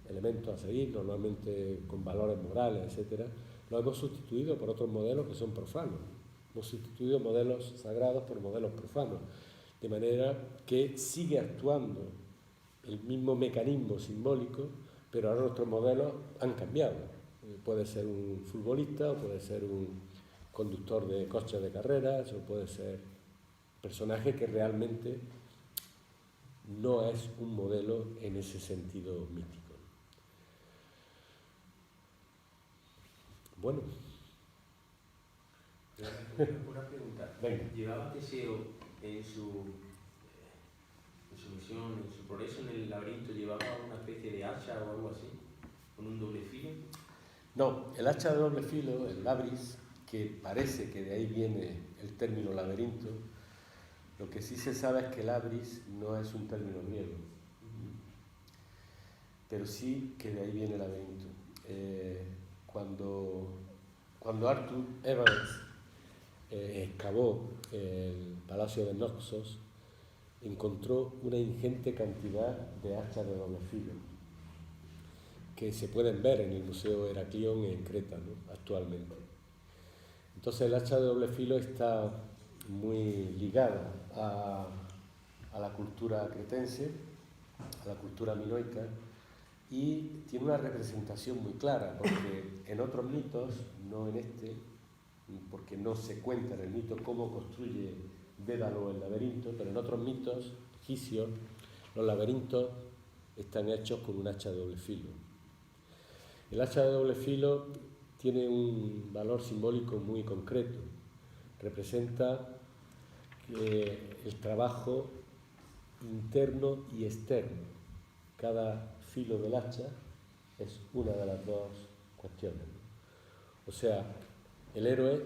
elementos a seguir, normalmente con valores morales, etc., lo hemos sustituido por otros modelos que son profanos. Hemos sustituido modelos sagrados por modelos profanos, de manera que sigue actuando el mismo mecanismo simbólico, pero ahora nuestros modelos han cambiado. Puede ser un futbolista, o puede ser un conductor de coches de carreras, o puede ser un personaje que realmente no es un modelo en ese sentido mítico. Bueno. Una pregunta. Venga. ¿Llevaba Teseo en su misión, en su progreso en el laberinto, llevaba una especie de hacha o algo así, con un doble filo? No, el hacha de doble filo, el labris, que parece que de ahí viene el término laberinto, lo que sí se sabe es que labris no es un término griego, pero sí que de ahí viene el laberinto. Cuando Arthur Evans excavó el palacio de Naxos, encontró una ingente cantidad de hachas de doble filo, que se pueden ver en el Museo Heraclión en Creta, ¿no? Actualmente. Entonces el hacha de doble filo está muy ligada a la cultura cretense, a la cultura minoica, y tiene una representación muy clara, porque en otros mitos, no en este, porque no se cuenta en el mito cómo construye Dédalo el laberinto, pero en otros mitos egipcios los laberintos están hechos con un hacha de doble filo. El hacha de doble filo tiene un valor simbólico muy concreto. Representa el trabajo interno y externo. Cada filo del hacha es una de las dos cuestiones, ¿no? O sea, el héroe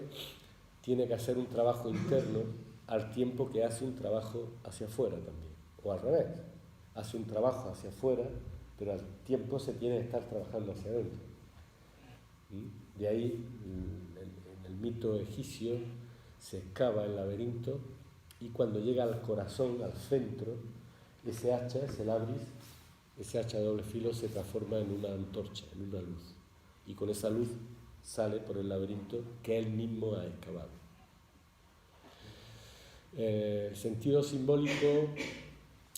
tiene que hacer un trabajo interno al tiempo que hace un trabajo hacia afuera también, o al revés, hace un trabajo hacia afuera, pero al tiempo se tiene que estar trabajando hacia adentro. De ahí, en el mito egipcio, se excava el laberinto y cuando llega al corazón, al centro, ese hacha, ese labris, ese hacha de doble filo se transforma en una antorcha, en una luz. Y con esa luz sale por el laberinto que él mismo ha excavado. El sentido simbólico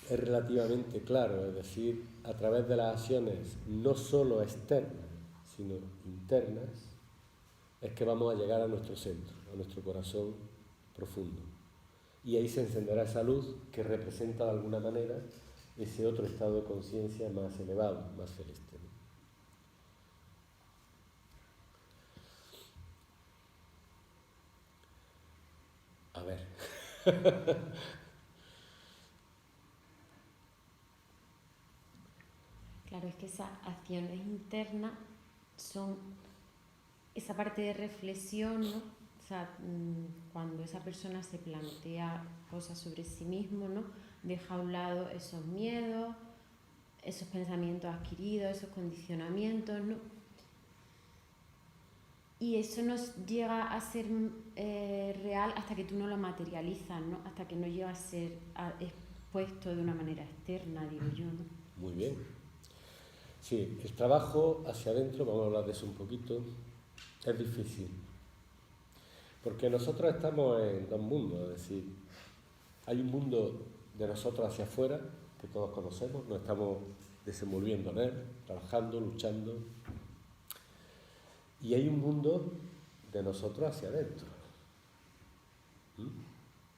es relativamente claro, es decir, a través de las acciones no solo externas, sino internas, es que vamos a llegar a nuestro centro, a nuestro corazón profundo. Y ahí se encenderá esa luz que representa de alguna manera ese otro estado de conciencia más elevado, más celeste, ¿no? A ver. Claro, es que esas acciones internas son esa parte de reflexión, ¿no? O sea, cuando esa persona se plantea cosas sobre sí mismo, ¿no? Deja a un lado esos miedos, esos pensamientos adquiridos, esos condicionamientos, ¿no? Y eso no llega a ser real hasta que tú no lo materializas, ¿no? Hasta que no llega a ser expuesto de una manera externa, digo yo, ¿no? Muy bien. Sí, el trabajo hacia adentro, vamos a hablar de eso un poquito, es difícil. Porque nosotros estamos en dos mundos, es decir, hay un mundo de nosotros hacia afuera, que todos conocemos, nos estamos desenvolviendo en él, trabajando, luchando. Y hay un mundo de nosotros hacia adentro.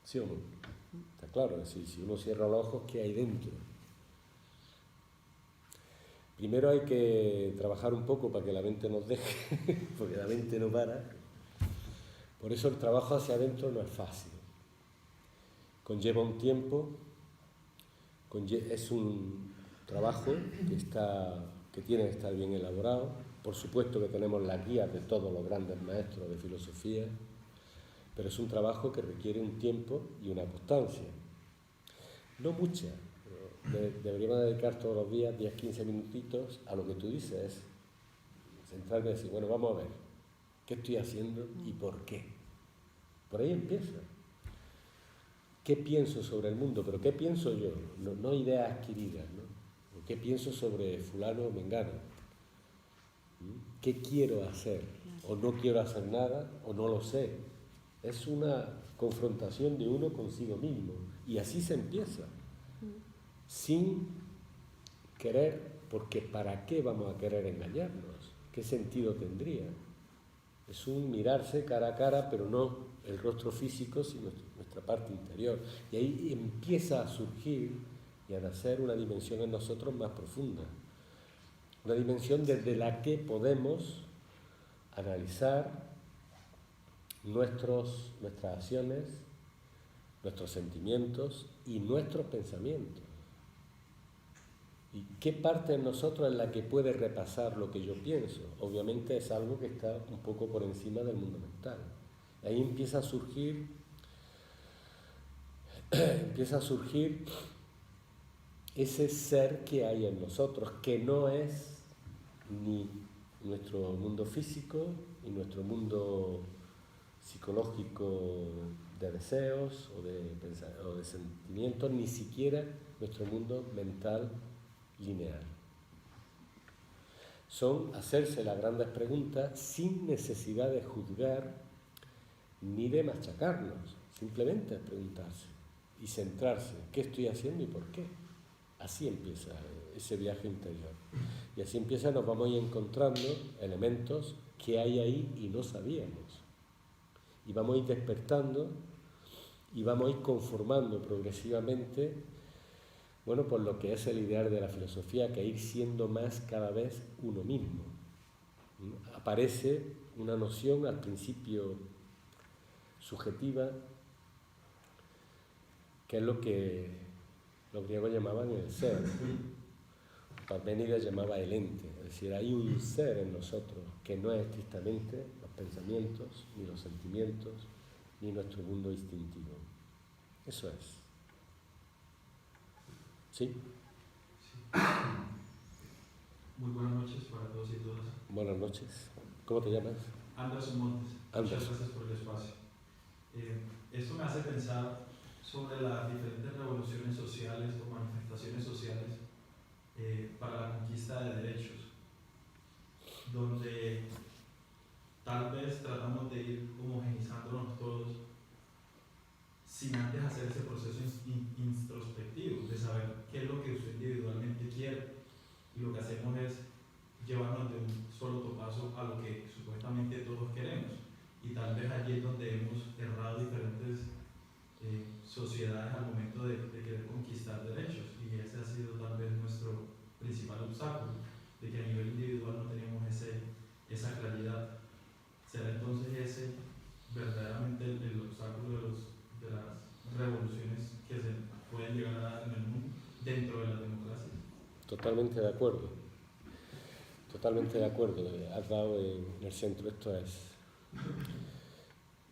¿Sí o no? Está claro, es decir, si uno cierra los ojos, ¿qué hay dentro? Primero hay que trabajar un poco para que la mente nos deje, porque la mente no para. Por eso el trabajo hacia adentro no es fácil. Conlleva un tiempo, es un trabajo que tiene que estar bien elaborado. Por supuesto que tenemos las guías de todos los grandes maestros de filosofía, pero es un trabajo que requiere un tiempo y una constancia. No mucha. Deberíamos dedicar todos los días 10-15 minutitos a lo que tú dices, centrarme y decir, bueno, vamos a ver, ¿qué estoy haciendo y por qué? Por ahí empieza. ¿Qué pienso sobre el mundo? ¿Pero qué pienso yo? No ideas adquiridas, ¿no? ¿Qué pienso sobre fulano o mengano? ¿Qué quiero hacer? ¿O no quiero hacer nada? ¿O no lo sé? Es una confrontación de uno consigo mismo. Y así se empieza. Sin querer, porque ¿para qué vamos a querer engañarnos? ¿Qué sentido tendría? Es un mirarse cara a cara, pero no el rostro físico, sino nuestra parte interior. Y ahí empieza a surgir y a nacer una dimensión en nosotros más profunda. Una dimensión desde la que podemos analizar nuestras acciones, nuestros sentimientos y nuestros pensamientos. ¿Y qué parte de nosotros es la que puede repasar lo que yo pienso? Obviamente es algo que está un poco por encima del mundo mental. Ahí empieza a surgir ese ser que hay en nosotros, que no es ni nuestro mundo físico, ni nuestro mundo psicológico de deseos o de sentimientos, ni siquiera nuestro mundo mental lineal. son hacerse las grandes preguntas sin necesidad de juzgar ni de machacarnos, simplemente preguntarse y centrarse, ¿qué estoy haciendo y por qué? Así empieza ese viaje interior. Y así empieza, nos vamos a ir encontrando elementos que hay ahí y no sabíamos. Y vamos a ir despertando y vamos a ir conformando progresivamente, bueno, por lo que es el ideal de la filosofía, que es ir siendo más cada vez uno mismo. Aparece una noción al principio subjetiva, que es lo que los griegos llamaban el ser. Parménides llamaba el ente, es decir, hay un ser en nosotros que no es estrictamente los pensamientos, ni los sentimientos, ni nuestro mundo instintivo. Eso es. ¿Sí? Sí. Muy buenas noches para todos y todas. Buenas noches. ¿Cómo te llamas? Anderson Montes. Anderson. Muchas gracias por el espacio. Esto me hace pensar sobre las diferentes revoluciones sociales o manifestaciones sociales para la conquista de derechos, donde tal vez tratamos de ir homogenizándonos todos sin antes hacer ese proceso introspectivo de saber qué es lo que usted individualmente quiere, y lo que hacemos es llevarnos de un solo topazo a lo que supuestamente todos queremos, y tal vez allí es donde hemos errado diferentes sociedades al momento de querer conquistar derechos, y ese ha sido tal vez nuestro principal obstáculo, de que a nivel individual no tenemos esa claridad. ¿Será entonces ese verdaderamente el obstáculo de las revoluciones que se pueden llegar a dar en el mundo dentro de las democracias? Totalmente de acuerdo. Totalmente de acuerdo. Has dado en el centro. Esto es.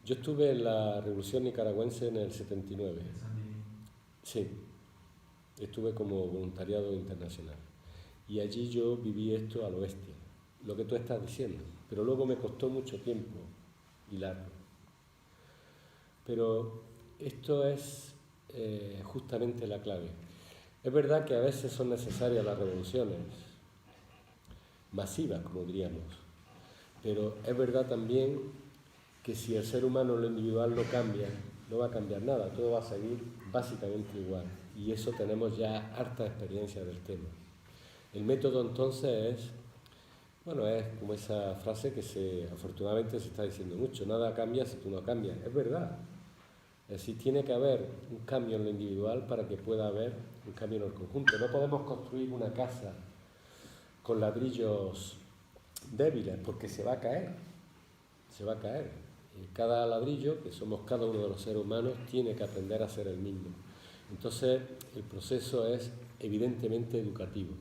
Yo estuve en la Revolución Nicaragüense en el 79. Sí. Estuve como voluntariado internacional. Y allí yo viví esto a lo bestia. Lo que tú estás diciendo. Pero luego me costó mucho tiempo hilarlo. Pero esto es justamente la clave. Es verdad que a veces son necesarias las revoluciones masivas, como diríamos, pero es verdad también que si el ser humano en lo individual no cambia, no va a cambiar nada, todo va a seguir básicamente igual, y eso tenemos ya harta experiencia del tema. El método entonces es, bueno, es como esa frase que afortunadamente se está diciendo mucho, nada cambia si tú no cambias, es verdad. Es decir, tiene que haber un cambio en lo individual para que pueda haber un cambio en el conjunto. No podemos construir una casa con ladrillos débiles porque se va a caer. Se va a caer. Y cada ladrillo, que somos cada uno de los seres humanos, tiene que aprender a ser el mismo. Entonces, el proceso es evidentemente educativo.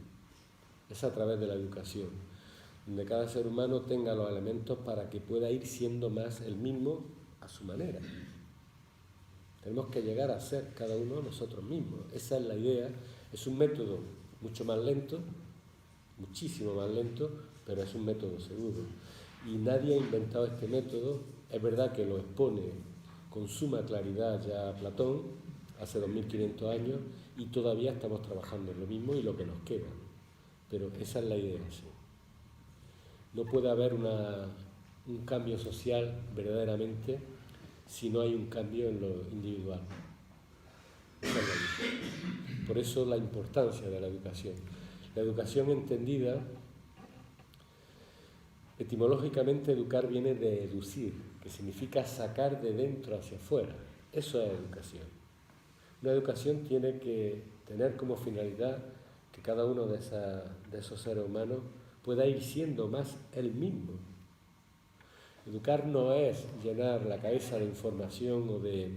Es a través de la educación, donde cada ser humano tenga los elementos para que pueda ir siendo más el mismo a su manera. Tenemos que llegar a ser cada uno nosotros mismos. Esa es la idea. Es un método mucho más lento, muchísimo más lento, pero es un método seguro. Y nadie ha inventado este método. Es verdad que lo expone con suma claridad ya Platón, hace 2500 años, y todavía estamos trabajando en lo mismo y lo que nos queda. Pero esa es la idea, sí. No puede haber un cambio social verdaderamente si no hay un cambio en lo individual. Por eso la importancia de la educación. La educación entendida, etimológicamente educar viene de educir, que significa sacar de dentro hacia afuera. Eso es educación. Una educación tiene que tener como finalidad que cada uno de esos seres humanos pueda ir siendo más él mismo. Educar no es llenar la cabeza de información o de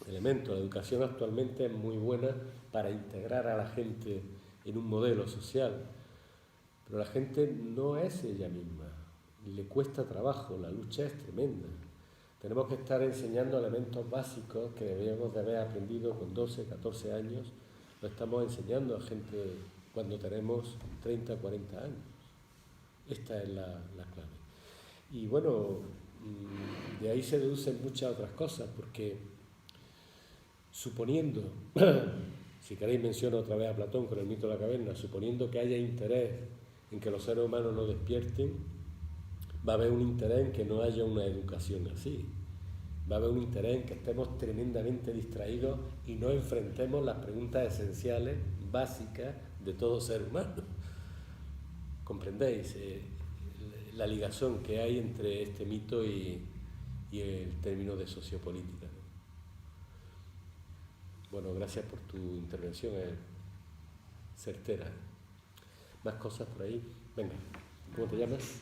elementos. La educación actualmente es muy buena para integrar a la gente en un modelo social, pero la gente no es ella misma, le cuesta trabajo, la lucha es tremenda. Tenemos que estar enseñando elementos básicos que debíamos de haber aprendido con 12, 14 años, lo estamos enseñando a gente cuando tenemos 30, 40 años. Esta es la clave. Y bueno, de ahí se deducen muchas otras cosas, porque suponiendo, si queréis menciono otra vez a Platón con el mito de la caverna, suponiendo que haya interés en que los seres humanos no despierten, va a haber un interés en que no haya una educación así. Va a haber un interés en que estemos tremendamente distraídos y no enfrentemos las preguntas esenciales, básicas, de todo ser humano. ¿Comprendéis la ligación que hay entre este mito y el término de sociopolítica? Bueno, gracias por tu intervención, certera. ¿Más cosas por ahí? Venga, ¿cómo te llamas?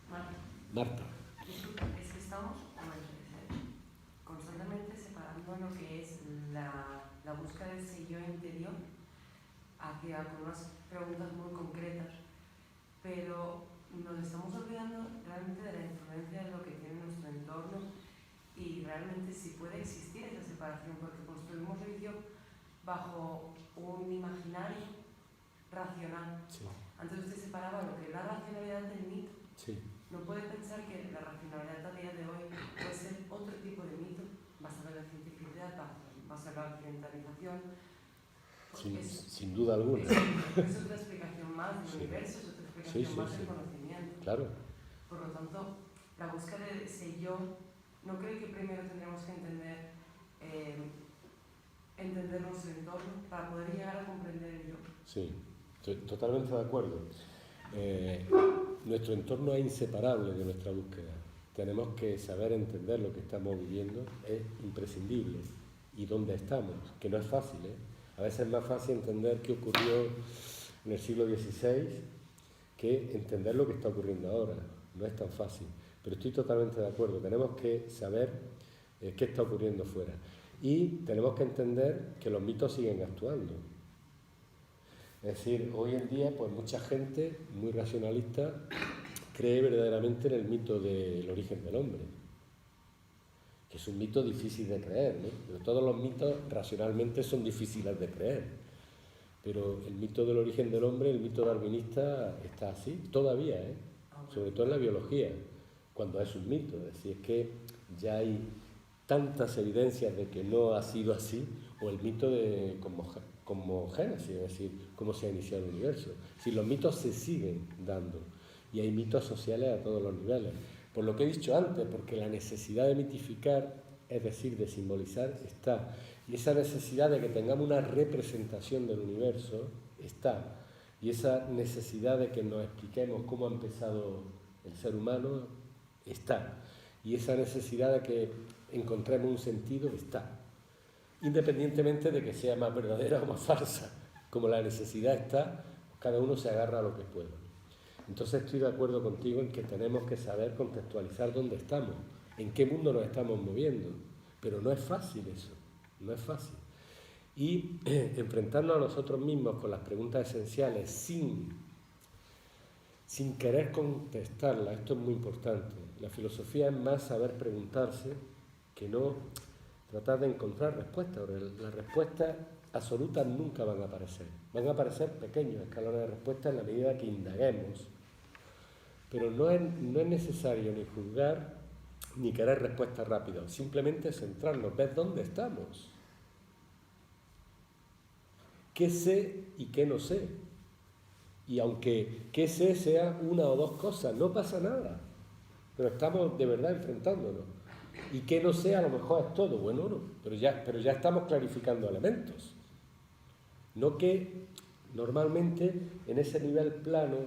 Marta. Marta. Disculpa, es que estamos constantemente separando lo que es la búsqueda del sello interior hacia con unas preguntas muy concretas, pero nos estamos olvidando realmente de la influencia de lo que tiene nuestro entorno y realmente si puede existir esa separación, porque construimos religión bajo un imaginario racional. Sí. Antes usted separaba lo que es la racionalidad del mito. Sí. No puede pensar que la racionalidad a día de hoy puede ser otro tipo de mito basado en la cientificidad, basado en la occidentalización. Sin duda alguna. Es otra explicación más del universo, es otra explicación más del conocimiento. Claro. Por lo tanto, la búsqueda de ese yo, ¿no cree que primero tendríamos que entender nuestro entorno para poder llegar a comprender el yo? Sí, estoy totalmente de acuerdo. Nuestro entorno es inseparable de nuestra búsqueda. Tenemos que saber entender lo que estamos viviendo, es imprescindible. Y dónde estamos, que no es fácil, ¿eh? A veces es más fácil entender qué ocurrió en el siglo XVI que entender lo que está ocurriendo ahora. No es tan fácil. Pero estoy totalmente de acuerdo. Tenemos que saber qué está ocurriendo fuera. Y tenemos que entender que los mitos siguen actuando. Es decir, hoy en día, pues mucha gente muy racionalista cree verdaderamente en el mito del origen del hombre, que es un mito difícil de creer, ¿no? Pero todos los mitos racionalmente son difíciles de creer, pero el mito del origen del hombre, el mito darwinista, está así, todavía, sobre todo en la biología, cuando es un mito. Es decir, es que ya hay tantas evidencias de que no ha sido así, o el mito de como génesis, es decir, cómo se ha iniciado el universo. Si los mitos se siguen dando, y hay mitos sociales a todos los niveles. Por lo que he dicho antes, porque la necesidad de mitificar, es decir, de simbolizar, está. Y esa necesidad de que tengamos una representación del universo, está. Y esa necesidad de que nos expliquemos cómo ha empezado el ser humano, está. Y esa necesidad de que encontremos un sentido, está. Independientemente de que sea más verdadera o más falsa. Como la necesidad está, cada uno se agarra a lo que pueda. Entonces estoy de acuerdo contigo en que tenemos que saber contextualizar dónde estamos, en qué mundo nos estamos moviendo. Pero no es fácil eso, no es fácil. Y enfrentarnos a nosotros mismos con las preguntas esenciales sin querer contestarlas, esto es muy importante. La filosofía es más saber preguntarse que no tratar de encontrar respuestas. Las respuestas absolutas nunca van a aparecer. Van a aparecer pequeños escalones de respuesta en la medida que indaguemos. Pero no es necesario ni juzgar ni querer respuestas rápidas. Simplemente centrarnos, ver dónde estamos. ¿Qué sé y qué no sé? Y aunque qué sé sea una o dos cosas, no pasa nada. Pero estamos de verdad enfrentándonos. Y qué no sé a lo mejor es todo. Bueno, no, pero ya estamos clarificando elementos. No que normalmente en ese nivel plano,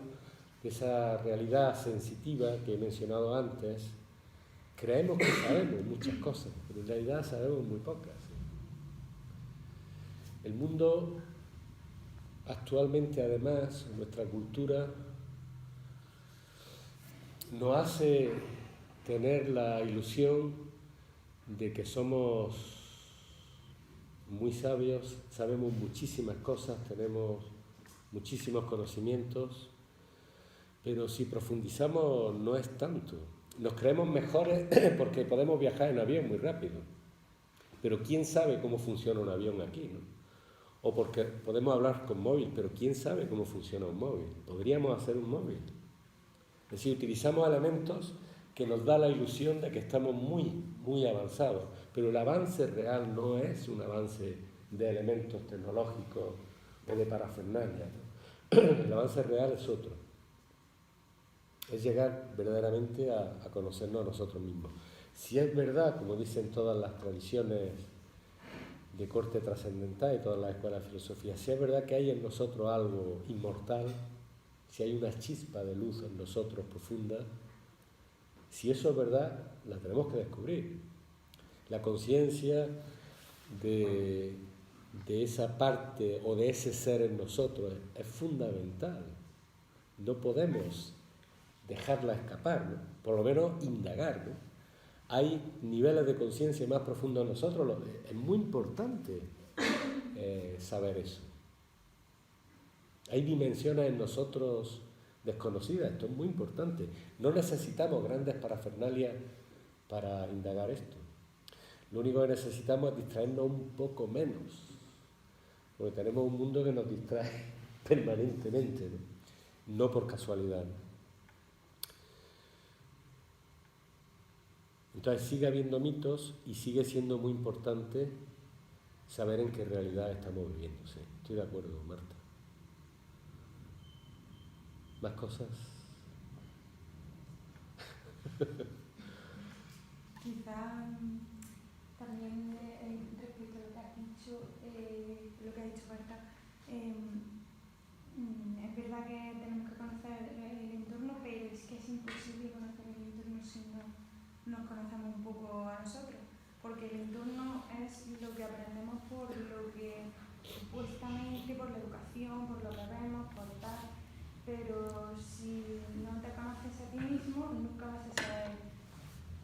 de esa realidad sensitiva que he mencionado antes, creemos que sabemos muchas cosas, pero en realidad sabemos muy pocas. El mundo actualmente, además, nuestra cultura nos hace tener la ilusión de que somos muy sabios, sabemos muchísimas cosas, tenemos muchísimos conocimientos, pero si profundizamos no es tanto. Nos creemos mejores porque podemos viajar en avión muy rápido, pero ¿quién sabe cómo funciona un avión aquí, no? O porque podemos hablar con móvil, pero ¿quién sabe cómo funciona un móvil? Podríamos hacer un móvil. Es decir, utilizamos elementos que nos da la ilusión de que estamos muy, muy avanzados, pero el avance real no es un avance de elementos tecnológicos o de parafernalia, ¿no? El avance real es otro. es llegar verdaderamente a conocernos a nosotros mismos. Si es verdad, como dicen todas las tradiciones de corte trascendental y todas las escuelas de filosofía, si es verdad que hay en nosotros algo inmortal, si hay una chispa de luz en nosotros profunda, si eso es verdad, la tenemos que descubrir. La conciencia de esa parte o de ese ser en nosotros es fundamental. No podemos dejarla escapar, ¿no? Por lo menos indagar, ¿no? Hay niveles de conciencia más profundos en nosotros, es muy importante saber eso. Hay dimensiones en nosotros desconocidas, esto es muy importante. No necesitamos grandes parafernalias para indagar esto. Lo único que necesitamos es distraernos un poco menos, porque tenemos un mundo que nos distrae permanentemente, no por casualidad, ¿no? Entonces sigue habiendo mitos y sigue siendo muy importante saber en qué realidad estamos viviendo. Sí, estoy de acuerdo, Marta. ¿Más cosas? Quizá también respecto a lo que has dicho, Marta, es verdad que tenemos que conocer el entorno, pero es que es imposible conocer el entorno si no nos conocemos un poco a nosotros, porque el entorno es lo que aprendemos por lo que supuestamente, por la educación, por lo que vemos, por tal, pero si no te conoces a ti mismo, nunca vas a saber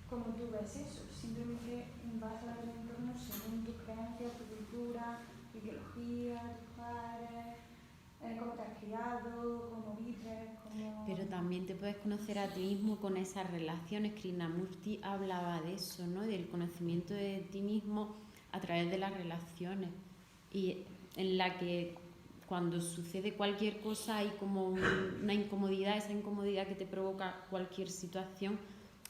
cómo tú ves eso, simplemente vas a ver el entorno según tus creencias, tu cultura, tu ideología, tus padres, cómo te has criado, cómo vives, cómo... Pero también te puedes conocer a ti mismo con esas relaciones. Krishnamurti hablaba de eso, ¿no? Del conocimiento de ti mismo a través de las relaciones, y en la que cuando sucede cualquier cosa hay como una incomodidad, esa incomodidad que te provoca cualquier situación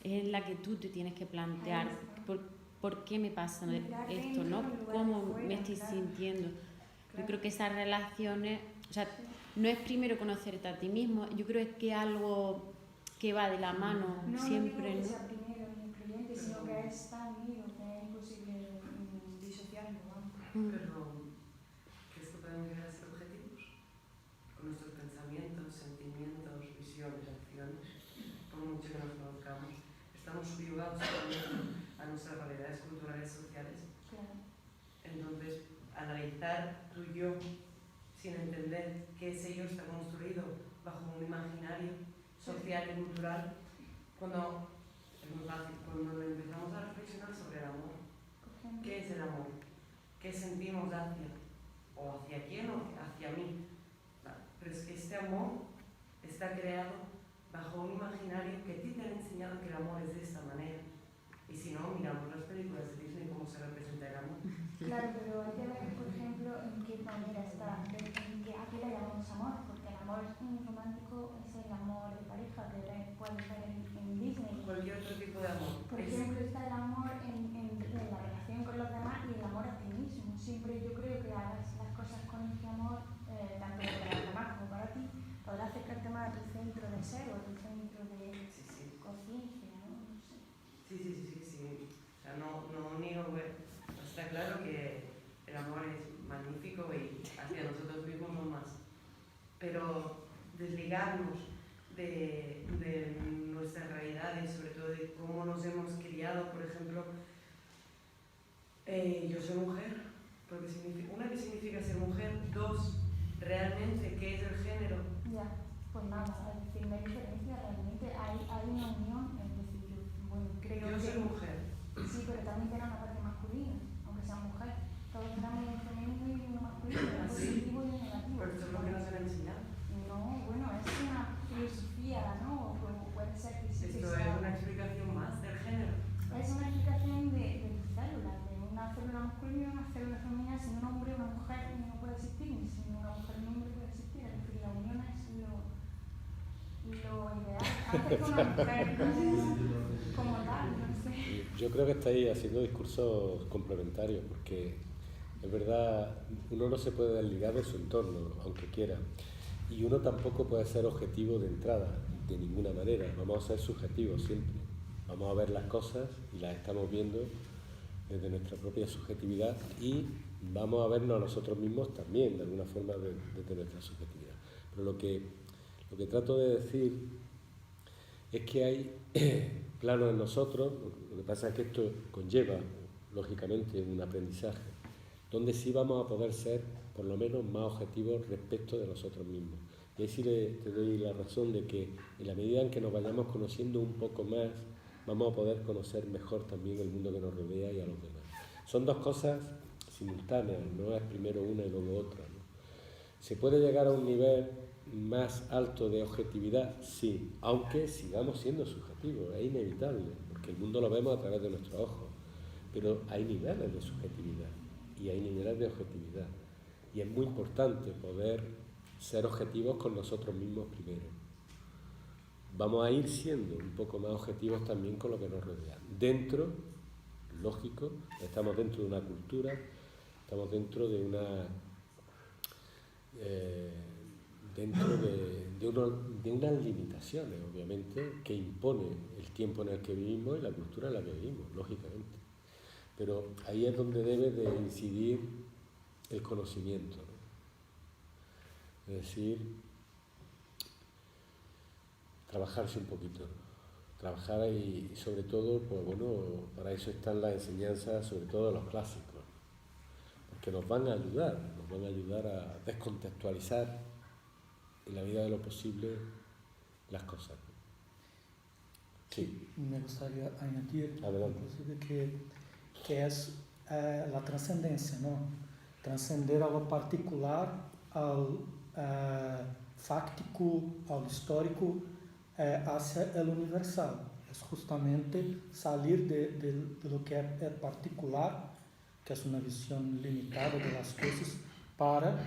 es en la que tú te tienes que plantear por qué me pasa esto, ¿no? ¿Cómo me estoy sintiendo? Yo creo que esas relaciones, o sea, no es primero conocerte a ti mismo, yo creo que es algo que va de la mano siempre, no ¿no? digo que sea primero ni incluyente, sino que es tan unido que es imposible disociarlo, vamos. Pero ¿crees que podemos llegar a ser objetivos? Con nuestros pensamientos, sentimientos, visiones, acciones, por mucho que nos conozcamos, estamos subyugados también a nuestras realidades culturales y sociales. Claro. Entonces, analizar tu yo sin entender que ese yo está construido bajo un imaginario social y cultural, cuando es muy fácil, cuando empezamos a reflexionar sobre el amor, ¿qué es el amor? ¿Qué sentimos hacia quién o hacia mí? Pero es que este amor está creado bajo un imaginario que a ti te han enseñado que el amor es de esta manera. Y si no, miramos las películas de Disney, cómo se representa el amor. Claro, pero hay que ver, por ejemplo, en qué manera está, a qué le llamamos amor, porque el amor romántico es el amor de pareja que puedes ver en Disney. Cualquier otro tipo de amor. Por ejemplo, está el amor en la relación con los demás y el amor a ti mismo. Siempre yo creo que hagas las cosas con este amor, tanto para los demás como para ti, podrás acercarte más a tu centro de ser o a tu centro de conciencia, ¿no? No sé. Sí. O sea, no niego, está claro que el amor es magnífico y hacia nosotros mismos no más. Pero desligarnos de nuestras realidades, sobre todo de cómo nos hemos criado, por ejemplo, yo soy mujer, porque ¿qué significa ser mujer? 2, realmente, ¿qué es el género? Ya, pues nada, es decir, no hay diferencia, realmente hay una unión, es decir, creo yo soy mujer. Sí, pero también tiene una parte masculina, aunque sea mujer. Todos tenemos un femenino y uno masculino, un positivo y un negativo. Pero esto es lo que nos han enseñado. No, bueno, es una filosofía, ¿no? O puede ser que sí. Esto es una explicación más del género. Es una explicación de tus células, de una célula masculina y una célula femenina. Sin un hombre una mujer no puede existir, ni sin una mujer un hombre puede existir. Es decir, la unión es lo ideal. Hacer con una mujer como tal, no sé. Yo creo que estáis haciendo discursos complementarios, porque es verdad, uno no se puede desligar de su entorno, aunque quiera. Y uno tampoco puede ser objetivo de entrada, de ninguna manera. Vamos a ser subjetivos siempre. Vamos a ver las cosas y las estamos viendo desde nuestra propia subjetividad y vamos a vernos a nosotros mismos también, de alguna forma, desde nuestra subjetividad. Pero lo que trato de decir es que hay planos en nosotros, lo que pasa es que esto conlleva, lógicamente, un aprendizaje, donde sí vamos a poder ser, por lo menos, más objetivos respecto de nosotros mismos. Y ahí sí te doy la razón de que en la medida en que nos vayamos conociendo un poco más, vamos a poder conocer mejor también el mundo que nos rodea y a los demás. Son dos cosas simultáneas, no es primero una y luego otra, ¿no? ¿Se puede llegar a un nivel más alto de objetividad? Sí, aunque sigamos siendo subjetivos, es inevitable, porque el mundo lo vemos a través de nuestros ojos, pero hay niveles de subjetividad y hay niveles de objetividad, y es muy importante poder ser objetivos con nosotros mismos primero. Vamos a ir siendo un poco más objetivos también con lo que nos rodea. Dentro, lógico, estamos dentro de una cultura, estamos dentro de una... dentro de unas limitaciones, obviamente, que impone el tiempo en el que vivimos y la cultura en la que vivimos, lógicamente. Pero ahí es donde debe de incidir el conocimiento, ¿no? Es decir, trabajarse un poquito, trabajar y sobre todo, pues bueno, para eso están las enseñanzas, sobre todo de los clásicos, porque nos van a ayudar a descontextualizar en la medida de lo posible las cosas. Sí. Me gustaría añadir, Adelante. inclusive, que es la trascendencia, ¿no? Trascender a lo particular, al fáctico, al histórico, hacia el universal. Es justamente salir de lo que es particular, que es una visión limitada de las cosas, para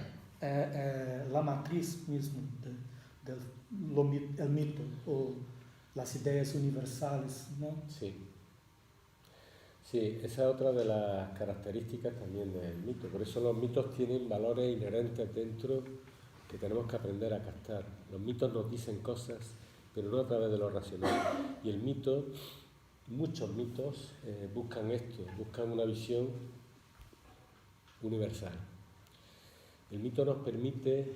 la matriz mismo del mito o las ideas universales, ¿no? Sí. Sí, esa es otra de las características también del mito. Por eso los mitos tienen valores inherentes dentro que tenemos que aprender a captar. Los mitos nos dicen cosas, pero no a través de lo racional. Y el mito, muchos mitos buscan esto, buscan una visión universal. El mito nos permite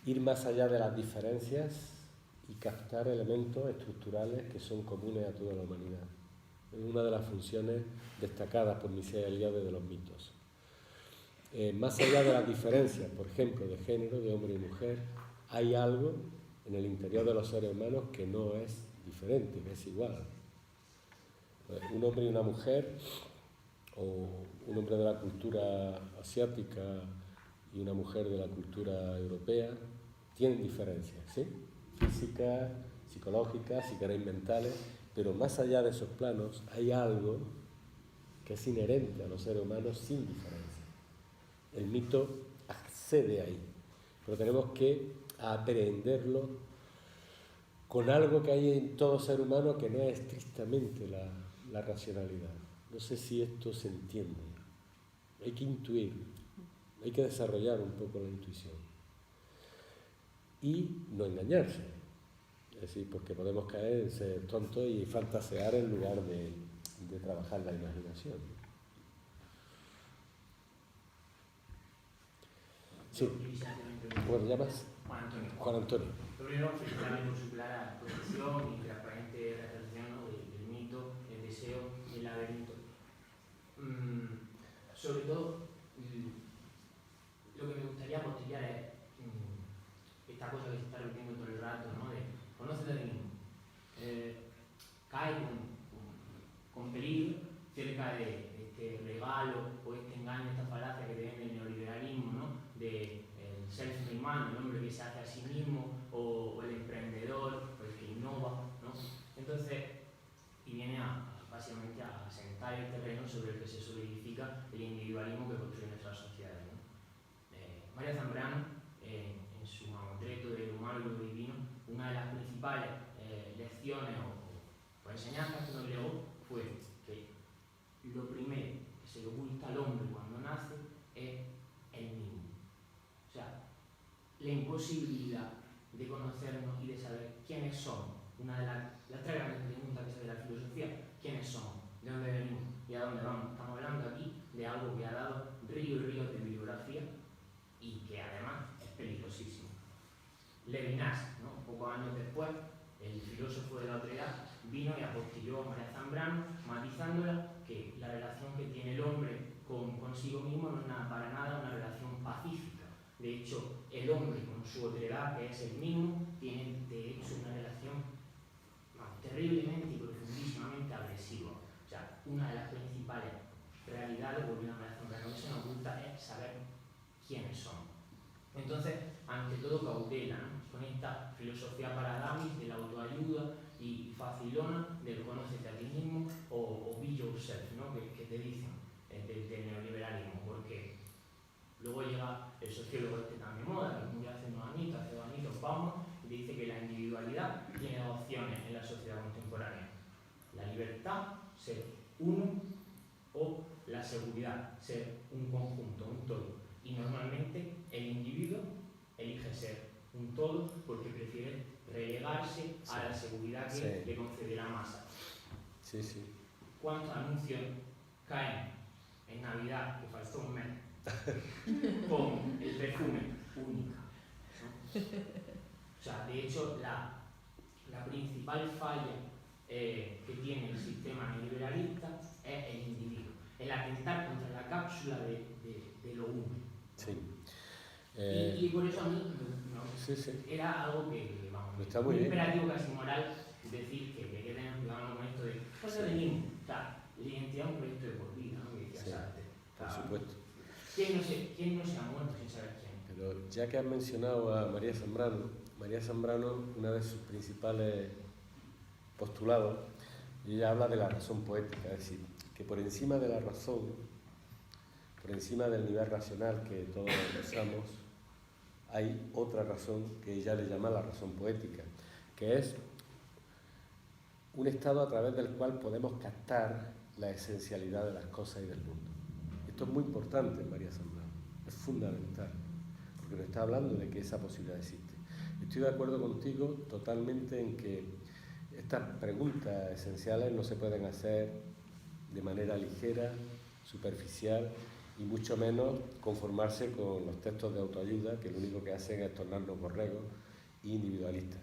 ir más allá de las diferencias y captar elementos estructurales que son comunes a toda la humanidad. Es una de las funciones destacadas por Mircea Eliade de los mitos. Más allá de las diferencias, por ejemplo, de género, de hombre y mujer, hay algo en el interior de los seres humanos que no es diferente, que es igual. Un hombre y una mujer, o un hombre de la cultura asiática y una mujer de la cultura europea, tienen diferencias, ¿sí? Físicas, psicológicas, si queréis mentales, pero más allá de esos planos hay algo que es inherente a los seres humanos sin diferencia. El mito accede ahí, pero tenemos que aprenderlo con algo que hay en todo ser humano que no es estrictamente la racionalidad. No sé si esto se entiende. Hay que intuir, hay que desarrollar un poco la intuición. Y no engañarse. Es decir, porque podemos caer en ser tontos y fantasear en lugar de trabajar la imaginación. Sí. ¿Cómo te llamas? Juan Antonio. Juan Antonio. Lo primero, felicitarle por su clara posición y transparente representación, ¿no?, del mito, el deseo y el laberinto. Sobre todo, lo que me gustaría apostillar es esta cosa que se está repitiendo todo el rato, ¿no?, de conócete a ti mismo. Cae con peligro cerca de este regalo o este engaño, esta falacia que te vende el neoliberalismo, ¿no?, de el self-made man, el hombre que se hace a sí mismo, o el emprendedor, o el que innova, ¿no? Entonces, y viene básicamente a sentar el terreno sobre el que se solidifica el individualismo que construye nuestras sociedades, ¿no? María Zambrano, en su mamotreto de lo humano y lo divino, una de las principales lecciones o enseñanzas que nos legó fue que lo primero que se le oculta al hombre cuando nace es el mismo. O sea, posibilidad de conocernos y de saber quiénes somos. Una de las tres grandes preguntas que se de la filosofía: ¿quiénes somos? ¿De dónde venimos? ¿Y a dónde vamos? Estamos hablando aquí de algo que ha dado ríos y ríos de bibliografía y que además es peligrosísimo. Levinas, ¿no? Pocos años después, el filósofo de la otredad, vino y apostilló a María Zambrano, matizándola que la relación que tiene el hombre consigo mismo no es para nada una relación pacífica. De hecho, el hombre con su otredad, que es el mismo, tiene de hecho una relación terriblemente y profundísimamente agresiva. O sea, una de las principales realidades, volviendo a María Zambrano, que se nos oculta es saber quiénes somos. Entonces, ante todo, cautela, ¿no? Con esta filosofía para damis de la autoayuda y facilona del conócete a ti mismo o be yourself, ¿no? que te dicen del neoliberalismo, porque luego llega el sociólogo este tan de moda, que murió hace unos añitos, hace 2 añitos, Bauman, y dice que la individualidad tiene 2 opciones en la sociedad contemporánea: la libertad, ser uno, o la seguridad, ser un conjunto, un todo. Y normalmente el individuo elige ser un todo porque prefiere relegarse a la seguridad que le concede la masa. Sí, sí. ¿Cuántos anuncios caen en Navidad, que faltó un mes, con el perfume única, ¿no? O sea, de hecho, la principal falla que tiene el sistema neoliberalista es el individuo, el atentar contra la cápsula de lo único. Sí. Y por eso a mí era algo que vamos, está muy bien. imperativo casi moral decir que tenemos cuidado con esto de pues venimos. O sea, la identidad es un proyecto de por vida, ¿no? Que decía Sartre. Por supuesto. ¿Quién no se ha muerto sin saber quién? Pero ya que has mencionado a María Zambrano, una de sus principales postulados, ella habla de la razón poética, es decir, que por encima de la razón, por encima del nivel racional que todos usamos, hay otra razón que ella le llama la razón poética, que es un estado a través del cual podemos captar la esencialidad de las cosas y del mundo. Esto es muy importante en María Zambrano, es fundamental, porque nos está hablando de que esa posibilidad existe. Estoy de acuerdo contigo totalmente en que estas preguntas esenciales no se pueden hacer de manera ligera, superficial, y mucho menos conformarse con los textos de autoayuda, que lo único que hacen es tornarnos borregos e individualistas.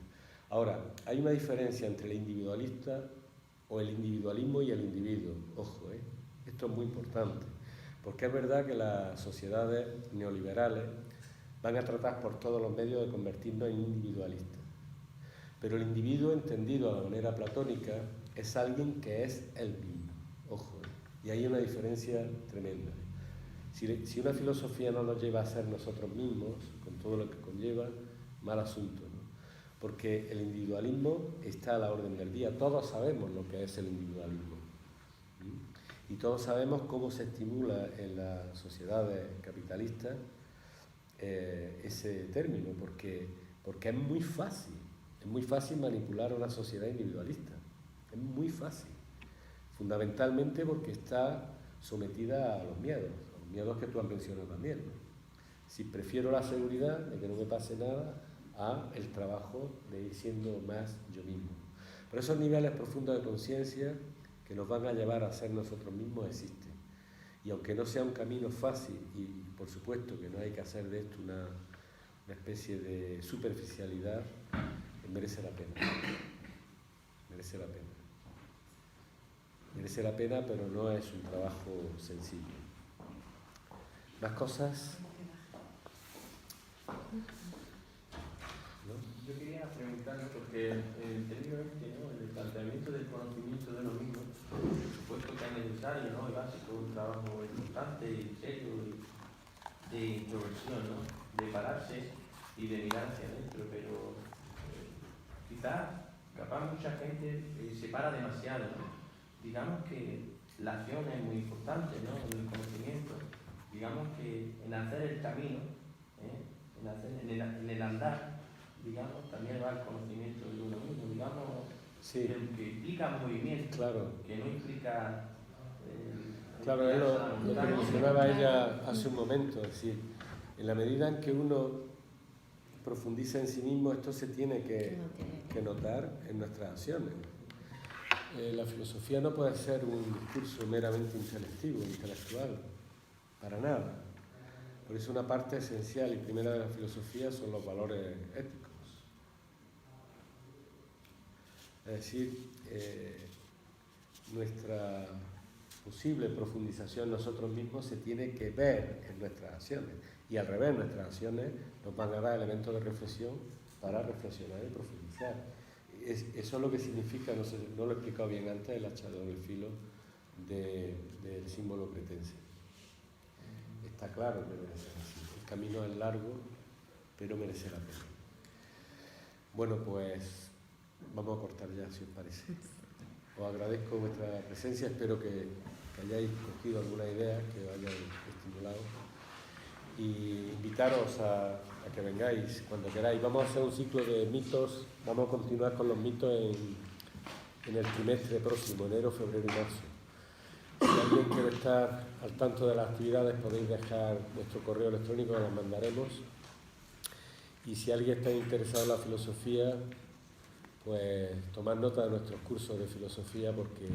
Ahora, hay una diferencia entre el individualista o el individualismo y el individuo. Ojo, esto es muy importante, porque es verdad que las sociedades neoliberales van a tratar por todos los medios de convertirnos en individualistas. Pero el individuo, entendido a la manera platónica, es alguien que es él mismo. Ojo, y hay una diferencia tremenda. Si una filosofía no nos lleva a ser nosotros mismos, con todo lo que conlleva, mal asunto, ¿no? Porque el individualismo está a la orden del día. Todos sabemos lo que es el individualismo. Y todos sabemos cómo se estimula en las sociedades capitalistas ese término, porque es muy fácil manipular a una sociedad individualista. Es muy fácil. Fundamentalmente porque está sometida a los miedos que tú has mencionado también, ¿no? Si prefiero la seguridad de que no me pase nada a el trabajo de ir siendo más yo mismo. Pero esos niveles profundos de conciencia que nos van a llevar a ser nosotros mismos existen. Y aunque no sea un camino fácil, y por supuesto que no hay que hacer de esto una especie de superficialidad, merece la pena. Merece la pena. Merece la pena, pero no es un trabajo sencillo. ¿Más cosas? ¿No? Yo quería preguntarle, porque en términos ¿no? el planteamiento del conocimiento de uno mismo, por supuesto que es necesario, ¿no? Y básico, un trabajo importante y serio de introversión, ¿no? De pararse y de mirar hacia adentro, pero capaz mucha gente se para demasiado, ¿no? Digamos que la acción es muy importante, ¿no? En el conocimiento. Digamos que en hacer el camino, en el andar, digamos, también va el conocimiento de uno mismo, digamos, sí. que implica movimiento, claro. Que no implica... claro, es lo que mencionaba ella hace un momento, es decir, en la medida en que uno profundiza en sí mismo, esto se tiene que notar en nuestras acciones. La filosofía no puede ser un discurso meramente intelectual, para nada. Por eso una parte esencial y primera de la filosofía son los valores éticos. Es decir, nuestra posible profundización en nosotros mismos se tiene que ver en nuestras acciones. Y al revés, nuestras acciones nos van a dar elementos de reflexión para reflexionar y profundizar. Eso es lo que significa, no sé, no lo he explicado bien antes, el hacha de doble filo del símbolo cretense. Está claro que debe ser así. El camino es largo, pero merece la pena. Bueno, pues vamos a cortar ya, si os parece. Os agradezco vuestra presencia, espero que hayáis cogido alguna idea, que os hayáis estimulado. Y invitaros a que vengáis cuando queráis. Vamos a hacer un ciclo de mitos, vamos a continuar con los mitos en el trimestre próximo, enero, febrero y marzo. Si alguien quiere estar al tanto de las actividades, podéis dejar vuestro correo electrónico, que las mandaremos. Y si alguien está interesado en la filosofía, pues tomad nota de nuestros cursos de filosofía, porque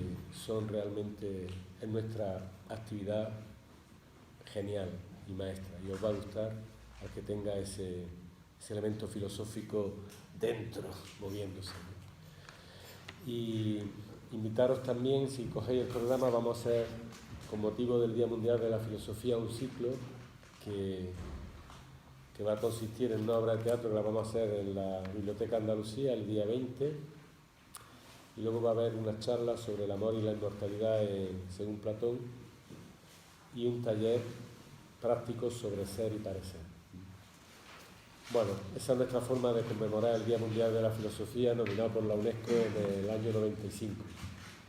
son realmente, es nuestra actividad genial y maestra, y os va a gustar al que tenga ese elemento filosófico dentro, moviéndose. Y invitaros también, si cogéis el programa, vamos a hacer, con motivo del Día Mundial de la Filosofía, un ciclo que va a consistir en una obra de teatro que la vamos a hacer en la Biblioteca Andalucía el día 20, y luego va a haber una charla sobre el amor y la inmortalidad según Platón, y un taller práctico sobre ser y parecer. Bueno, esa es nuestra forma de conmemorar el Día Mundial de la Filosofía, nominado por la UNESCO en el año 95.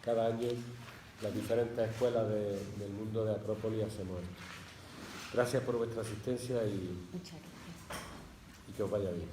Cada año las diferentes escuelas del mundo de Acrópolis hacemos esto. Gracias por vuestra asistencia y que os vaya bien.